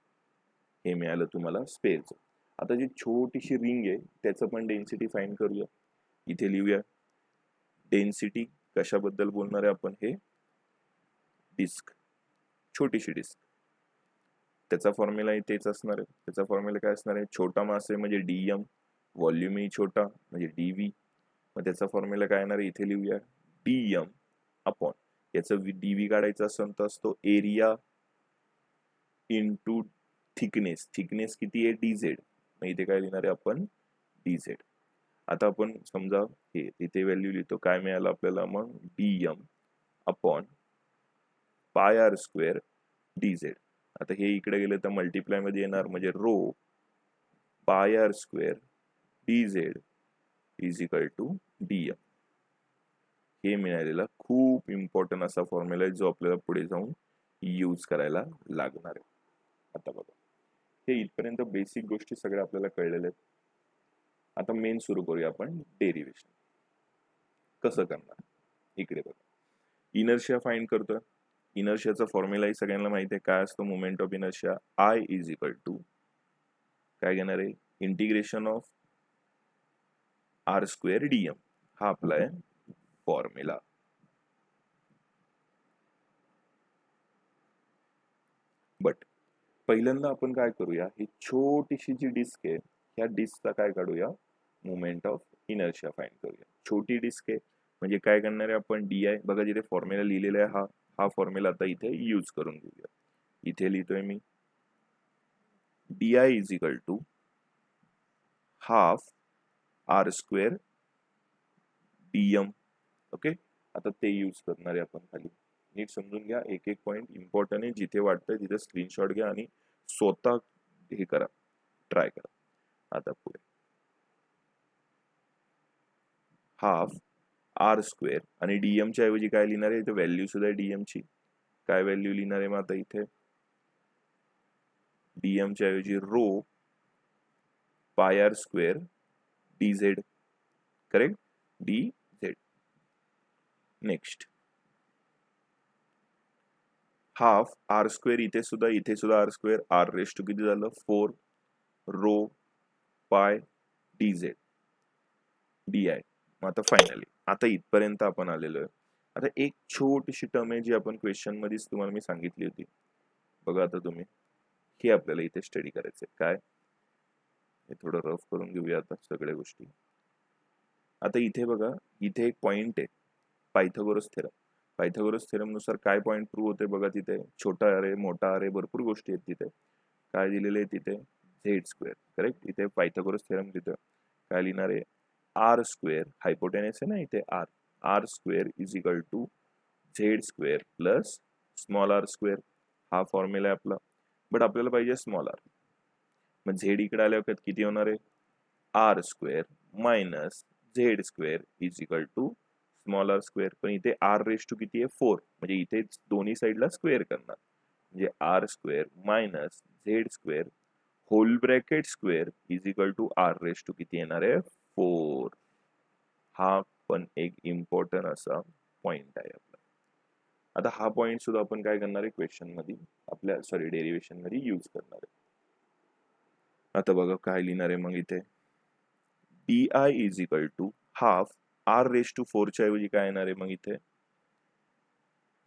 हे मिळालं तुम्हाला स्पेअरचं. आता जी छोटीशी रिंग आहे त्याचं पण डेन्सिटी फाइंड करूया. इथे लिहूया डेन्सिटी, कशाबद्दल बोलणार आहे आपण, हे डिस्क, छोटीशी डिस्क. त्याचा फॉर्म्युला इथेच असणार आहे. त्याचा फॉर्म्युला काय असणार आहे, छोटा मास आहे म्हणजे डीएम, व्हॉल्यूमही छोटा म्हणजे डीव्ही, मग त्याचा फॉर्म्युला काय येणार आहे, इथे लिहूया dm अपॉन याचं dv काढायचा असेल तर असतो एरिया इंटू थिकनेस. थिकनेस किती आहे, dz. मग इथे काय लिहिणार आहे आपण, dz. आता आपण समजा हे इथे व्हॅल्यू लिहितो, काय मिळालं आपल्याला मग dm upon pi R square dz. आता हे इकडे गेले तर मल्टिप्लाय मध्ये येणार, म्हणजे rho pi R square dz is equal to dm. हे मिळालेला खूप इम्पॉर्टंट असा फॉर्म्युला आहे जो आपल्याला पुढे जाऊन यूज करायला लागणार आहे. आता बघा, हे इथपर्यंत बेसिक गोष्टी सगळ्या आपल्याला कळलेल्या आहेत. आता मेन सुरू करूया आपण डेरिव्हेशन कसं करणार. इकडे बघा, इनर्शिया फाइंड करतोय. इनर्शियाचा फॉर्म्युलाही सगळ्यांना माहिती आहे, काय असतो moment of inertia, I is equal to काय घेणार आहे, integration of R square DM. हा आपला आहे फॉर्म्युला. बट पहिल्यांदा आपण काय करूया, ही छोटीशी जी डिस्क आहे ह्या डिस्कचा काय काढूया, मोमेंट ऑफ इनर्शिया फाइंड करूया. छोटी डिस्क आहे म्हणजे काय करणार आहे आपण, डी आय. बघा जिथे फॉर्म्युला लिहिलेला आहे हा फॉर्म्युला आता इथे यूज करून घेऊया. इथे लिहितोय मी D I is equal to half R square DM. Okay, आता ते यूज करणार आहे आपण खाली. नीट समजून घ्या, एक एक पॉइंट इम्पॉर्टंट आहे. जिथे वाटतंय तिथे स्क्रीनशॉट घ्या आणि स्वतः हे करा, ट्राय करा. आता पुढे हाफ आर स्क्वेअर आणि डीएम च्या ऐवजी काय लिहिणार आहे, इथे व्हॅल्यू सुद्धा डीएम ची. काय व्हॅल्यू लिहिणार आहे मग आता इथे, डीएम च्या ऐवजी rho pi R square DZ. Correct, DZ. Next half R square, इथे सुद्धा R square, R raise to किती झालं 4 rho pi DZ D I. आता फायनली आता इथपर्यंत आपण आलेलो आहे. आता एक छोटीशी टर्म आहे जी आपण क्वेश्चन मध्येच तुम्हाला मी सांगितली होती. बघा आता तुम्ही, हे आपल्याला इथे स्टडी करायचंय. काय, हे थोडं रफ करून घेऊया आता सगळ्या गोष्टी. आता इथे बघा, इथे एक पॉइंट आहे पायथागोरस थेरम. पायथागोरस थेरम नुसार काय पॉइंट प्रूव्ह होते बघा, तिथे छोटा अरे मोठा अरे भरपूर गोष्टी आहेत. तिथे काय दिलेले आहे, तिथे झेड स्क्वेअर. करेक्ट, इथे पायथागोरस थेरम तिथे काय लिहिणार आहे, आर स्क्वेअर, हायपोटेनस आहे ना इथे R, R square is equal to Z square plus small R square. हा फॉर्म्युला आहे आपला. बट आपल्याला पाहिजे स्मॉल आर. मग झेड इकडे आल्यावर किती होणार आहे, R square minus Z square is equal to small R square. पण इथे आर रेस टू किती आहे 4, म्हणजे इथे दोन्ही साईडला स्क्वेअर करणार, म्हणजे R square minus Z square whole bracket square is equal to R raise to किती येणार आहे 4. हा पण एक इम्पॉर्टंट असा पॉइंट आहे आपला. आता हा पॉइंट सुद्धा आपण काय करणार आहे क्वेश्चन मध्ये आपल्या डेरिव्हेशन मध्ये यूज करणार आहे. आता बघा काय लिहिणार आहे मग इथे, D I is equal to half R raise to 4 च्या ऐवजी काय येणार आहे मग इथे,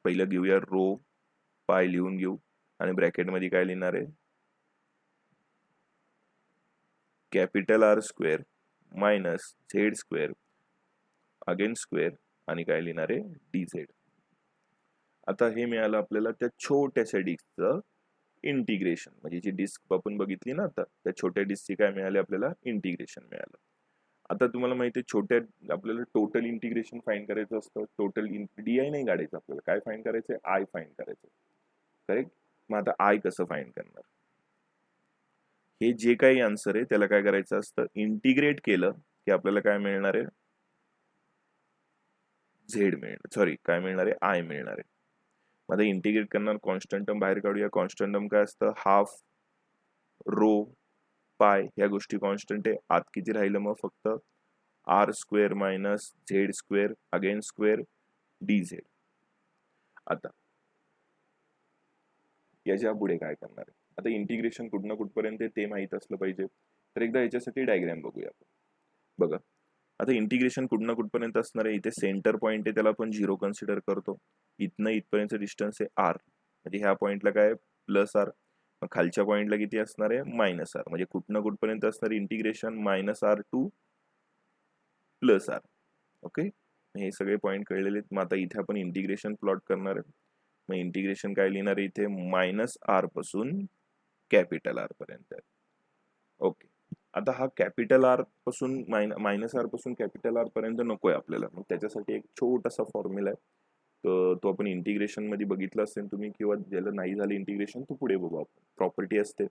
पहिलं घेऊया रो पाय लिहून घेऊ आणि ब्रॅकेट मध्ये काय लिहिणार आहे, capital R square minus Z square again square आणि काय लिहिणार आहे डीझेड. आता हे मिळालं आपल्याला त्या छोट्याशा डिस्कचं इंटिग्रेशन. म्हणजे जी डिस्क आपण बघितली ना आता, त्या छोट्या डिस्कची काय मिळाले आपल्याला, इंटिग्रेशन मिळालं. आता तुम्हाला माहिती आहे छोट्या आपल्याला टोटल इंटिग्रेशन फाइंड करायचं असतं. टोटल डीआय नाही काढायचं आपल्याला, काय फाइंड करायचंय, आय फाइंड करायचं. करेक्ट, मग आता आय कसं फाइंड करणार, हे जे काही आन्सर आहे त्याला काय करायचं असतं, इंटिग्रेट केलं की आपल्याला काय मिळणार आहे, झेड मिळणार, सॉरी काय मिळणार आहे, आय मिळणार आहे. आता इंटिग्रेट करणार, कॉन्स्टंट टर्म बाहेर काढूया. कॉन्स्टंट टर्म काय असतं, हाफ रो पाय, ह्या गोष्टी कॉन्स्टंट आहे. आत किती राहिलं मग फक्त R square minus Z square again square D Z. आता याच्या पुढे काय करणार आहे, आता इंटिग्रेशन कुठनं कुठपर्यंत ते माहित असलं पाहिजे. तर एकदा याच्यासाठी डायग्राम बघूया आपण. बघा आता इंटिग्रेशन कुठनं कुठपर्यंत असणार आहे, इथे सेंटर पॉइंट आहे त्याला आपण 0 कन्सिडर करतो. इथनं इथपर्यंत डिस्टन्स आहे आर, म्हणजे ह्या पॉइंटला काय प्लस आर, मग खालच्या पॉइंटला किती असणार आहे मायनस आर. म्हणजे कुठनं कुठपर्यंत असणार integration, minus R to plus R. Okay, हे सगळे पॉईंट कळलेले आहेत. मग आता इथे आपण इंटिग्रेशन प्लॉट करणार आहे. मग इंटिग्रेशन काय लिहिणार आहे इथे, -r पासून कॅपिटल आर पर्यंत. ओके, आता हा कॅपिटल आर पासून -r पासून कॅपिटल आर पर्यंत नकोय आपल्याला. मग त्याच्यासाठी एक छोटासा फॉर्म्युला आहे, तर तो आपण इंटिग्रेशन मध्ये बघितला असेल तुम्ही, किंवा ज्याला नाही झालं इंटिग्रेशन तो पुढे बघू आपण. प्रॉपर्टी असते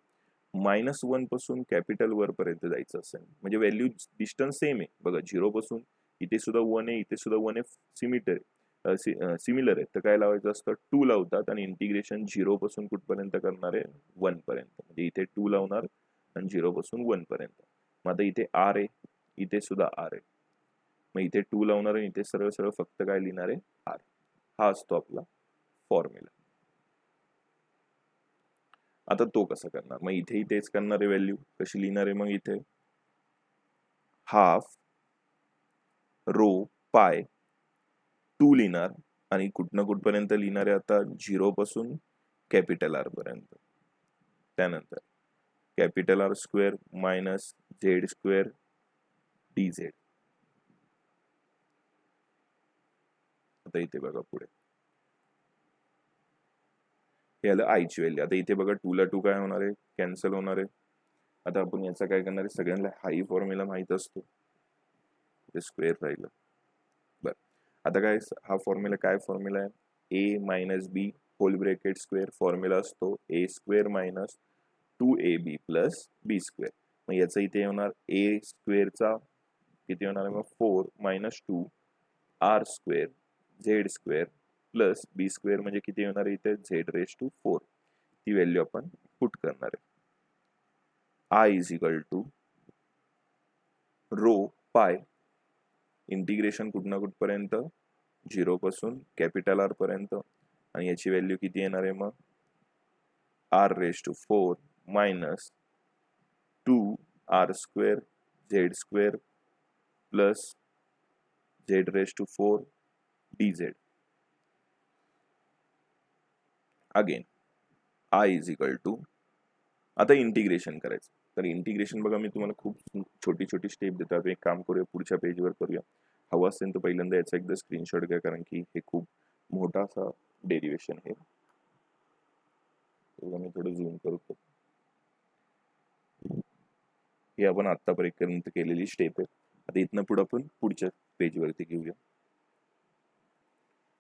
-1 पासून कॅपिटल वर पर्यंत जायचं असेल, म्हणजे व्हॅल्यू डिस्टन्स सेम आहे बघा. 0 पासून इथे सुद्धा 1 आहे, इथे सुद्धा 1 आहे, सिमिलर आहे, तर काय लावायचं असतं, 2 लावतात. आणि इंटिग्रेशन 0 पासून कुठपर्यंत करणार आहे, 1 पर्यंत. म्हणजे इथे 2 लावणार आणि 0 पासून 1 पर्यंत. मग आता इथे आर आहे, इथे सुद्धा आर आहे, मग इथे 2 लावणार आणि इथे सरळ सरळ फक्त काय लिहिणार आहे, आर. हा असतो आपला फॉर्म्युला. आता तो कसा करणार, मग इथेही तेच करणार आहे. व्हॅल्यू कशी लिहिणार आहे, मग इथे हाफ रो पाय 2 लिहिणार आणि कुठनं कुठपर्यंत लिहिणार आहे आता, 0 पासून कॅपिटल आर पर्यंत. त्यानंतर capital R square minus Z square D Z. आता इथे बघा पुढे हे आलं आयची व्हॅल्यू. आता इथे बघा 2 ला 2 काय होणार आहे, कॅन्सल होणार आहे. आता आपण याचा काय करणार आहे, सगळ्यांना हाई फॉर्म्युला माहित असतो, ते स्क्वेअर राहिलं. बरं, आता काय हा फॉर्म्युला, काय फॉर्म्युला आहे, ए मायनस बी होल ब्रॅकेट स्क्वेअर. फॉर्म्युला असतो ए square minus 2ab plus B square. मग याचं इथे होणार ए स्क्वेअरचा किती होणार आहे, मग 4 minus 2 R square Z square plus B square, म्हणजे किती होणार आहे इथे, झेड रेस टू 4. ती व्हॅल्यू आपण पुट करणार आहे. I is equal to rho pi integration कुठनं कुठपर्यंत, 0 पासून कॅपिटल आर पर्यंत. आणि याची व्हॅल्यू किती येणार आहे, मग R raise to 4 minus 2 R square Z square plus Z raise to 4 D Z. Again I is equal to, आता इंटिग्रेशन करायचं. तर इंटिग्रेशन बघा, मी तुम्हाला खूप छोटी छोटी स्टेप देतात. एक काम करूया, पुढच्या पेजवर करूया. हवं असेल तर पहिल्यांदा याचा एकदा स्क्रीनशॉट घ्या, कारण की हे खूप मोठा असा डेरिवेशन आहे. मी थोडं झूम करतो. ही आपण आतापर्यंत केलेली स्टेप आहे. आता इथनं पुढे आपण पुढच्या पेजवरती घेऊया.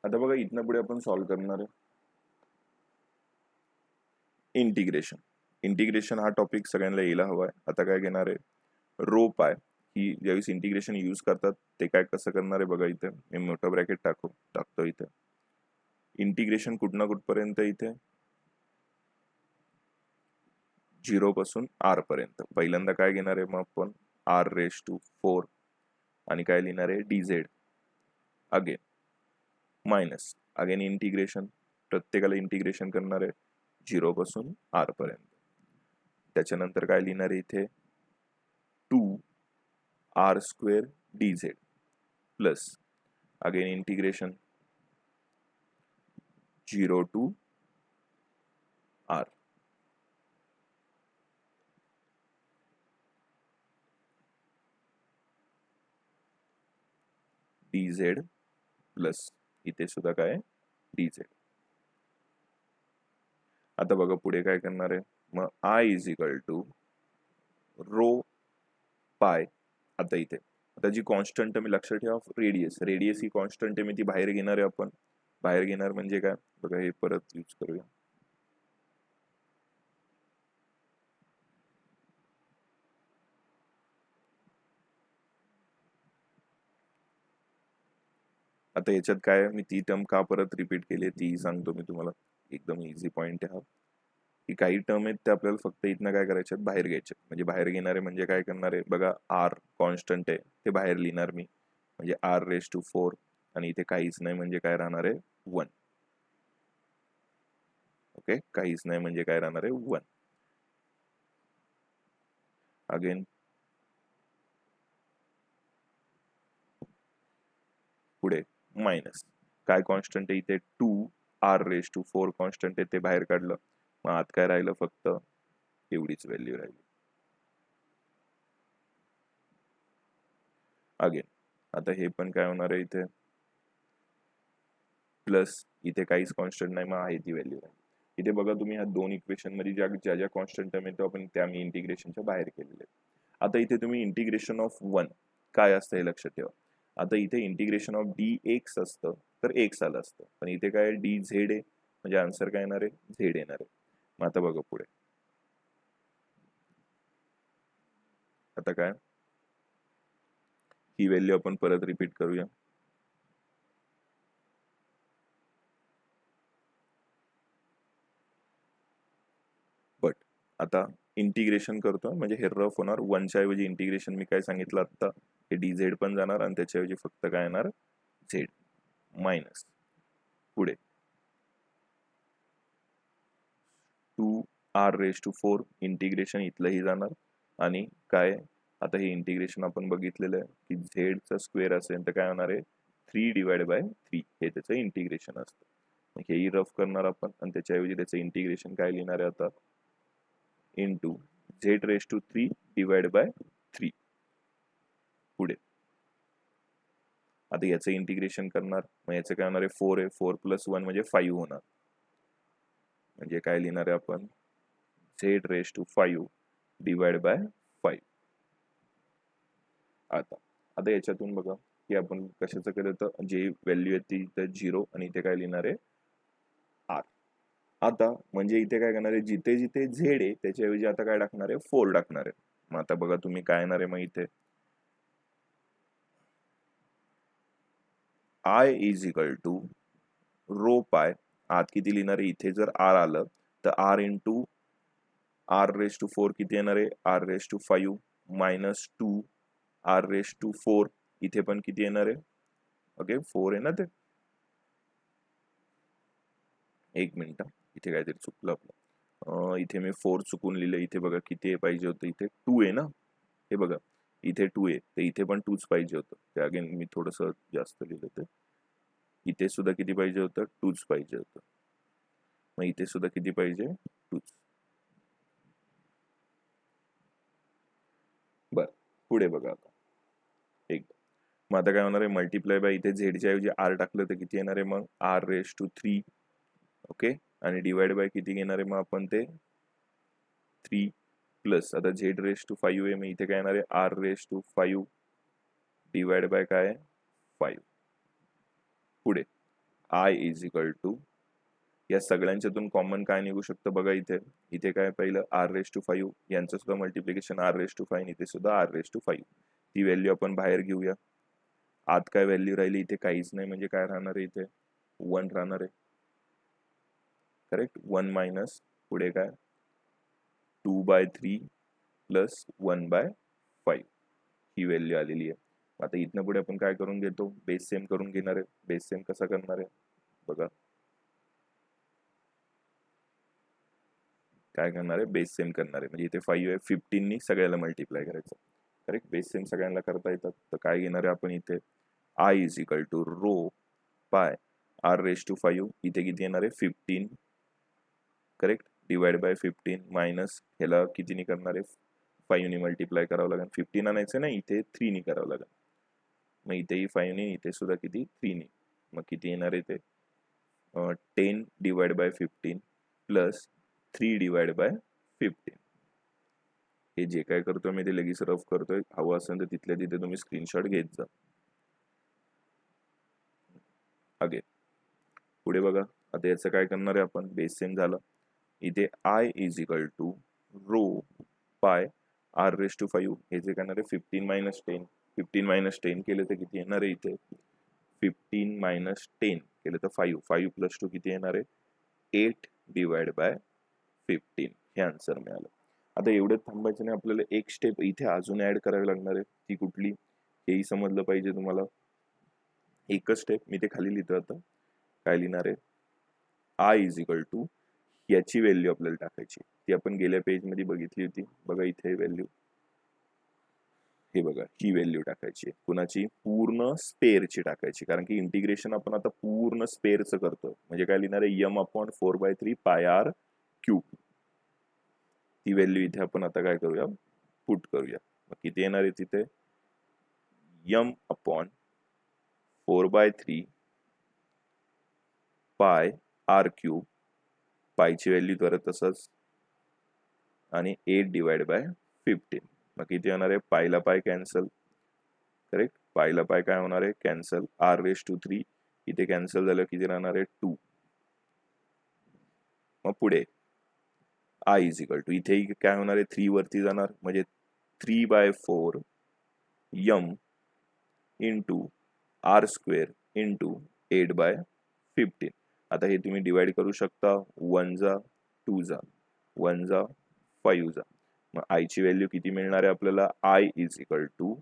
आता बघा, इथनं पुढे आपण सॉल्व्ह करणार आहे इंटिग्रेशन. इंटिग्रेशन हा टॉपिक सगळ्यांना यायला हवा आहे. आता काय घेणार आहे, रो पाय ही ज्यावेळेस इंटिग्रेशन यूज करतात ते काय कसं करणार आहे बघा. इथे मी मोठं ब्रॅकेट टाकतो इथे. इंटिग्रेशन कुठनं कुठपर्यंत, इथे 0 पासून आर पर्यंत. पहिल्यांदा काय घेणार आहे, मग आपण आर रेस टू 4 आणि काय लिहिणार आहे, D Z. Again minus, again integration, प्रत्येकाला इंटिग्रेशन करणार आहे 0 पासून आर पर्यंत. त्याच्यानंतर काय लिहिणार आहे इथे, 2 R square D Z plus again integration 0 to R. D Z plus इथे सुद्धा काय, डी झेड. आता बघा पुढे काय करणार आहे, मग I is equal to rho pi. आता इथे आता जी कॉन्स्टंट मी लक्षात ठेवा, रेडियस ही कॉन्स्टंट आहे, मी ती बाहेर घेणार आहे. आपण बाहेर घेणार म्हणजे काय बघा, हे परत यूज करूया. आता याच्यात काय, मी ती टर्म का परत रिपीट केली ती सांगतो मी तुम्हाला. एकदम इझी पॉइंट आहे हा, की काही टर्म आहेत ते आपल्याला फक्त इथनं काय करायचे, बाहेर घ्यायचे. म्हणजे बाहेर घेणारे म्हणजे काय करणार आहे बघा, आर कॉन्स्टंट आहे ते बाहेर लिहिणार मी, म्हणजे आर रेस टू 4 आणि इथे काहीच नाही म्हणजे काय राहणार आहे, 1. ओके, काहीच नाही म्हणजे काय राहणार आहे, 1. अगेन पुढे मायनस, काय कॉन्स्टंट आहे इथे, 2 आर रेस टू 4 कॉन्स्टंट आहे ते बाहेर काढलं. मग आत काय राहिलं, फक्त एवढीच व्हॅल्यू राहिली. अगेन आता हे पण काय होणार आहे इथे प्लस, इथे काहीच कॉन्स्टंट नाही, मग आहे ती व्हॅल्यू आहे. इथे बघा तुम्ही ह्या दोन इक्वेशन मध्ये ज्या ज्या कॉन्स्टंट टर्म येतो आपण त्या मी इंटिग्रेशनच्या बाहेर केलेले. आता इथे तुम्ही इंटिग्रेशन ऑफ 1 काय असतं हे लक्षात ठेवा. आता इथे इंटिग्रेशन ऑफ डी एक्स असतं तर एक्स आलं असतं, पण इथे काय डी झेड आहे, म्हणजे आन्सर काय येणार आहे झेड येणार आहे. मग आता बघा पुढे, आता काय ही व्हॅल्यू आपण परत रिपीट करूया. बट आता इंटिग्रेशन करतो म्हणजे हे रफ होणार. 1च्या ऐवजी इंटिग्रेशन मी काय सांगितलं आता, हे डी झेड पण जाणार आणि त्याच्याऐवजी फक्त काय येणार झेड मायनस. पुढे 2r⁴ इंटिग्रेशन इथलंही जाणार आणि काय, आता हे इंटिग्रेशन आपण बघितलेलं आहे की झेडचा स्क्वेअर असेल तर काय होणार आहे 3/3 हे त्याचं इंटिग्रेशन असतं. मग हेही रफ करणार आपण आणि त्याच्याऐवजी त्याचं इंटिग्रेशन काय लिहिणार आहे आता इंटू z⁻3/3. पुढे आता याचं इंटिग्रेशन करणार, मग याचं काय होणार आहे 4 आहे, 4 + 1 म्हणजे 5 होणार, म्हणजे काय लिहिणार आहे आपण z⁵5/5. आता आता याच्यातून बघा की आपण कशाचं केलं तर जे व्हॅल्यू आहे ती तर 0 आणि इथे काय लिहिणार आहे r. आता म्हणजे इथे काय करणार आहे जिथे जिथे झेड आहे त्याच्याऐवजी आता काय टाकणार आहे 4 टाकणार आहे. मग आता बघा तुम्ही काय येणार आहे मग इथे i = ρ आत किती लिहिणार आहे, इथे जर r आलं तर r × r⁴ किती येणार आहे r⁵ मायनस 2r⁴ इथे पण किती येणार आहे ओके 4 आहे ना ते. एक मिनिट इथे काहीतरी चुकलं आपलं, इथे मी 4 चुकून लिहिलं. इथे बघा किती पाहिजे होतं, इथे 2 आहे ना, हे बघा इथे 2 आहे तर इथे पण 2च पाहिजे होतं. ते अगेन मी थोडस जास्त लिहिलं. ते इथे सुद्धा किती पाहिजे होतं 2च पाहिजे होतं, मग इथे सुद्धा किती पाहिजे 2च. बर पुढे बघा आता एक, मग आता काय होणार आहे मल्टिप्लाय बाय इथे झेडच्या ऐवजी r टाकलं तर किती येणार आहे मग r⁵ ओके, आणि डिवाइड बाय किती घेणार आहे मग आपण ते 3 प्लस आता z⁵5 आहे, मग इथे काय येणार आहे r⁵5 डिवाइड बाय काय 5. पुढे i = या सगळ्यांच्यातून कॉमन काय निघू शकतं बघा इथे, इथे काय पहिलं r⁵5 यांचं सुद्धा मल्टिप्लिकेशन r⁵5 आणि इथे सुद्धा r⁵5. ती व्हॅल्यू आपण बाहेर घेऊया. आत काय व्हॅल्यू राहिली इथे काहीच नाही, म्हणजे काय राहणार आहे इथे 1 राहणार आहे करेक्ट. 1 मायनस पुढे काय 2/3 प्लस 1/5 ही व्हॅल्यू आलेली आहे. आता इथनं पुढे आपण काय करून घेतो बेस सेम करून घेणार आहे. बेस सेम कसा करणार आहे बघा, काय करणार आहे बेस सेम करणार आहे म्हणजे इथे 5 आहे 15 नी सगळ्याला मल्टिप्लाय करायचं करेक्ट. बेस सेम सगळ्यांना करता येतात तर काय घेणार आहे आपण इथे i = ρ/r⁵5 इथे किती येणार आहे 15 करेक्ट डिवाइड बाय 15 मायनस ह्याला कितीने करणार आहे 5 ने मल्टिप्लाय करावं लागेल. 15 आणायचं ना इथे 3 ने करावं लागेल, मग इथेही 5 ने इथे सुद्धा किती 3 ने, मग किती येणार आहे ते 10 divide by 15 plus 3 divide bye 15. हे जे काय करतोय मी ते लगेच रफ करतोय, हवं असेल तर तिथल्या तिथे तुम्ही स्क्रीनशॉट घेत जा. अगे पुढे बघा आता याचं काय करणार आहे आपण बेस सेम झालं. इथे i = ρ/r⁵5 हे जे करणार आहे 15 - 10 केलं तर किती येणार आहे इथे 15 - 10 केलं तर 5 + 2 किती येणार आहे 8 डिवाइड बाय 15 हे आन्सर मिळालं. आता एवढं थांबायचं नाही, आपल्याला एक स्टेप इथे अजून ऍड करावी लागणार आहे. ती कुठली हेही समजलं पाहिजे तुम्हाला. एकच स्टेप मी ते खाली लिहितो. आता काय लिहिणार आहे i = याची व्हॅल्यू आपल्याला टाकायची, ती आपण गेल्या पेज मध्ये बघितली होती बघा इथे व्हॅल्यू, हे बघा ही व्हॅल्यू टाकायची. कुणाची पूर्ण स्पेअरची टाकायची, कारण की इंटिग्रेशन आपण आता पूर्ण स्पेअरचं करतोय. म्हणजे काय लिहिणार आहे m/4/3 πr⁵. ती व्हॅल्यू इथे आपण आता काय करूया पुट करूया. मग किती येणार आहे तिथे m/4 4/3 पाय आर क्यूब, पायची व्हॅल्यू करत तसंच, आणि 8/15. मग किती होणार आहे? पायला पाय कॅन्सल, करेक्ट. पायला पाय काय होणार आहे? कॅन्सल. r⁻³ इथे कॅन्सल झालं, किती राहणार आहे? 2. मग पुढे I = इथेही काय होणार आहे? 3 वरती जाणार, म्हणजे 3/4 m इंटू r² इंटू 8/15. आता हे तुम्ही डिवाइड करू शकता, 1 जा 2 जा 1 जा 5 जा. मग I ची व्हॅल्यू किती मिळणार आहे आपल्याला? I =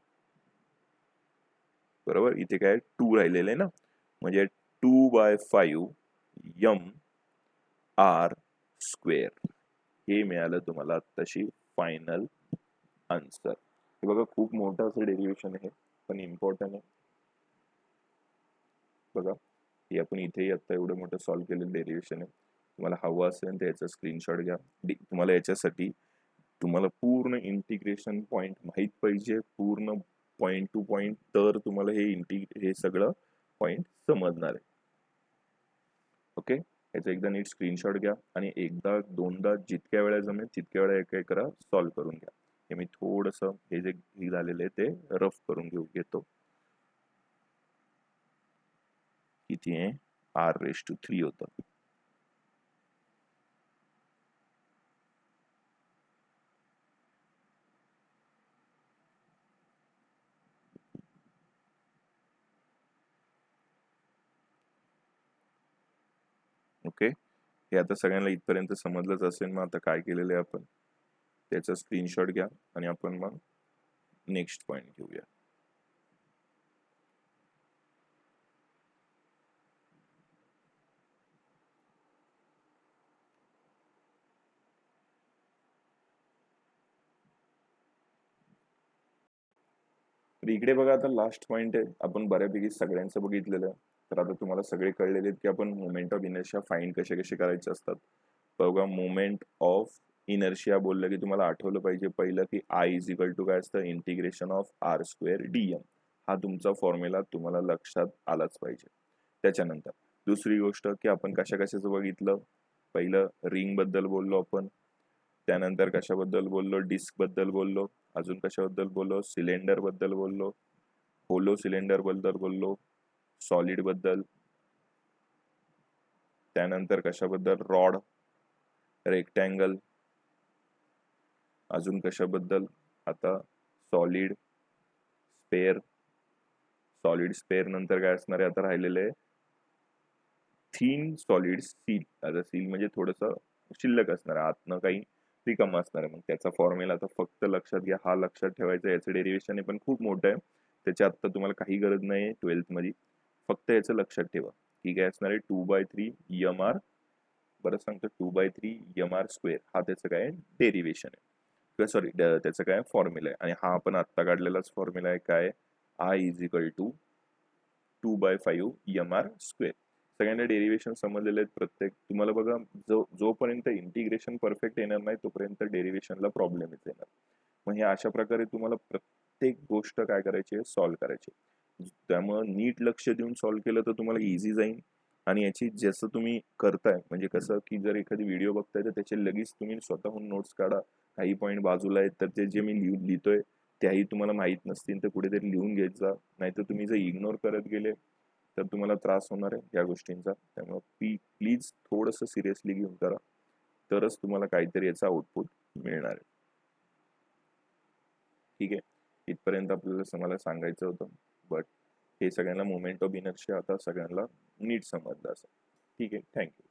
बरोबर, इथे काय 2 राहिलेलं आहे ना, म्हणजे 2/5 m r². हे मिळालं तुम्हाला तशी फायनल आन्सर. हे बघा, खूप मोठं असं डेरिव्हेशन आहे, पण इम्पॉर्टंट आहे. बघा, हे आपण इथेही आता एवढं मोठं सॉल्व्ह केलेलं डेरिव्हेशन आहे. तुम्हाला हवं असेल तर याचा स्क्रीनशॉट घ्या. तुम्हाला याच्यासाठी तुम्हाला पूर्ण इंटिग्रेशन पॉइंट माहीत पाहिजे, पूर्ण पॉइंट टू पॉइंट, तर तुम्हाला हे सगळं पॉइंट समजणार आहे. ओके, याचा एकदा नीट स्क्रीनशॉट घ्या आणि एकदा दोनदा जितक्या वेळा जमेल तितक्या वेळा एक करा, सॉल्व्ह करून घ्या. हे मी थोडंसं हे जे झालेलं आहे ते रफ करून घेतो. किती आहे? r⁻³ होतं. ओके, हे आता सगळ्यांना इथपर्यंत समजलंच असेल. मग आता काय केलेलं आहे आपण, त्याचा स्क्रीनशॉट घ्या आणि आपण मग नेक्स्ट पॉइंट घेऊया. तर इकडे बघा, आता लास्ट पॉइंट आहे. आपण बऱ्यापैकी सगळ्यांचं बघितलेलं आहे, तर आता तुम्हाला सगळे कळलेले आहेत की आपण मोमेंट ऑफ इनर्शिया फाइंड कसे करायचे असतात. बघा, मोमेंट ऑफ इनर्शिया बोललं की तुम्हाला आठवलं पाहिजे पहिलं की I = काय असतं? Integration of r² dm. हा तुमचा फॉर्म्युला तुम्हाला लक्षात आलाच पाहिजे. त्याच्यानंतर दुसरी गोष्ट की आपण कशाचं बघितलं, पहिलं रिंग बद्दल बोललो आपण, त्यानंतर कशाबद्दल बोललो? डिस्क बद्दल बोललो, अजून कशाबद्दल बोललो? सिलेंडर बद्दल बोललो, होलो सिलेंडर बद्दल बोललो, सॉलिड बद्दल, त्यानंतर कशाबद्दल? रॉड, रेक्टँगल, अजून कशाबद्दल? आता सॉलिड, स्पेअर. सॉलिड स्पेअर नंतर काय असणार आहे? आता राहिलेलं आहे थिन सॉलिड सील. आता सील म्हणजे थोडस शिल्लक असणार आहे, आतनं काही रिकाम असणार आहे. मग त्याचा फॉर्म्युला आता फक्त लक्षात घ्या, हा लक्षात ठेवायचा. याचं डेरिव्हेशन आहे पण खूप मोठं आहे, त्याची आता तुम्हाला काही गरज नाही 12th मध्ये. फक्त याचं लक्षात ठेवा की काय असणार आहे? 2/3 mr, बरं सांगतो, 2/3 mr². हा त्याचं काय डेरिव्हेशन आहे, सॉरी त्याचं काय फॉर्म्युला आहे. आणि हा आपण आत्ता काढलेलाच फॉर्म्युला आहे. काय? I = 2/5 mr². सगळ्यांना डेरिव्हेशन समजलेले आहेत प्रत्येक. तुम्हाला बघा, जोपर्यंत इंटिग्रेशन परफेक्ट येणार नाही तोपर्यंत डेरिव्हेशनला प्रॉब्लेम येणार. मग हे अशा प्रकारे तुम्हाला प्रत्येक गोष्ट काय करायची आहे? सॉल्व्ह करायची. त्यामुळे नीट लक्ष देऊन सॉल्व्ह केलं तर तुम्हाला इझी जाईल. आणि याची जसं तुम्ही करताय, म्हणजे कसं की जर एखादी व्हिडिओ बघताय तर त्याचे लगेच तुम्ही स्वतःहून नोट्स काढा. काही पॉईंट बाजूला आहेत तर ते जे मी लिहितोय त्याही तुम्हाला माहीत नसतील तर कुठेतरी लिहून घ्यायचा जा. नाहीतर तुम्ही जर इग्नोर करत गेले तर तुम्हाला त्रास होणार आहे या गोष्टींचा. त्यामुळे प्लीज थोडंसं सिरियसली घेऊन करा, तरच तुम्हाला काहीतरी याचा आउटपुट मिळणार आहे. ठीक आहे, इथपर्यंत आपल्याला मला सांगायचं होतं. बट हे सगळ्यांना मोमेंट ऑफ इनर्शिया आता सगळ्यांना नीट समजलं असं. ठीक आहे, थँक्यू.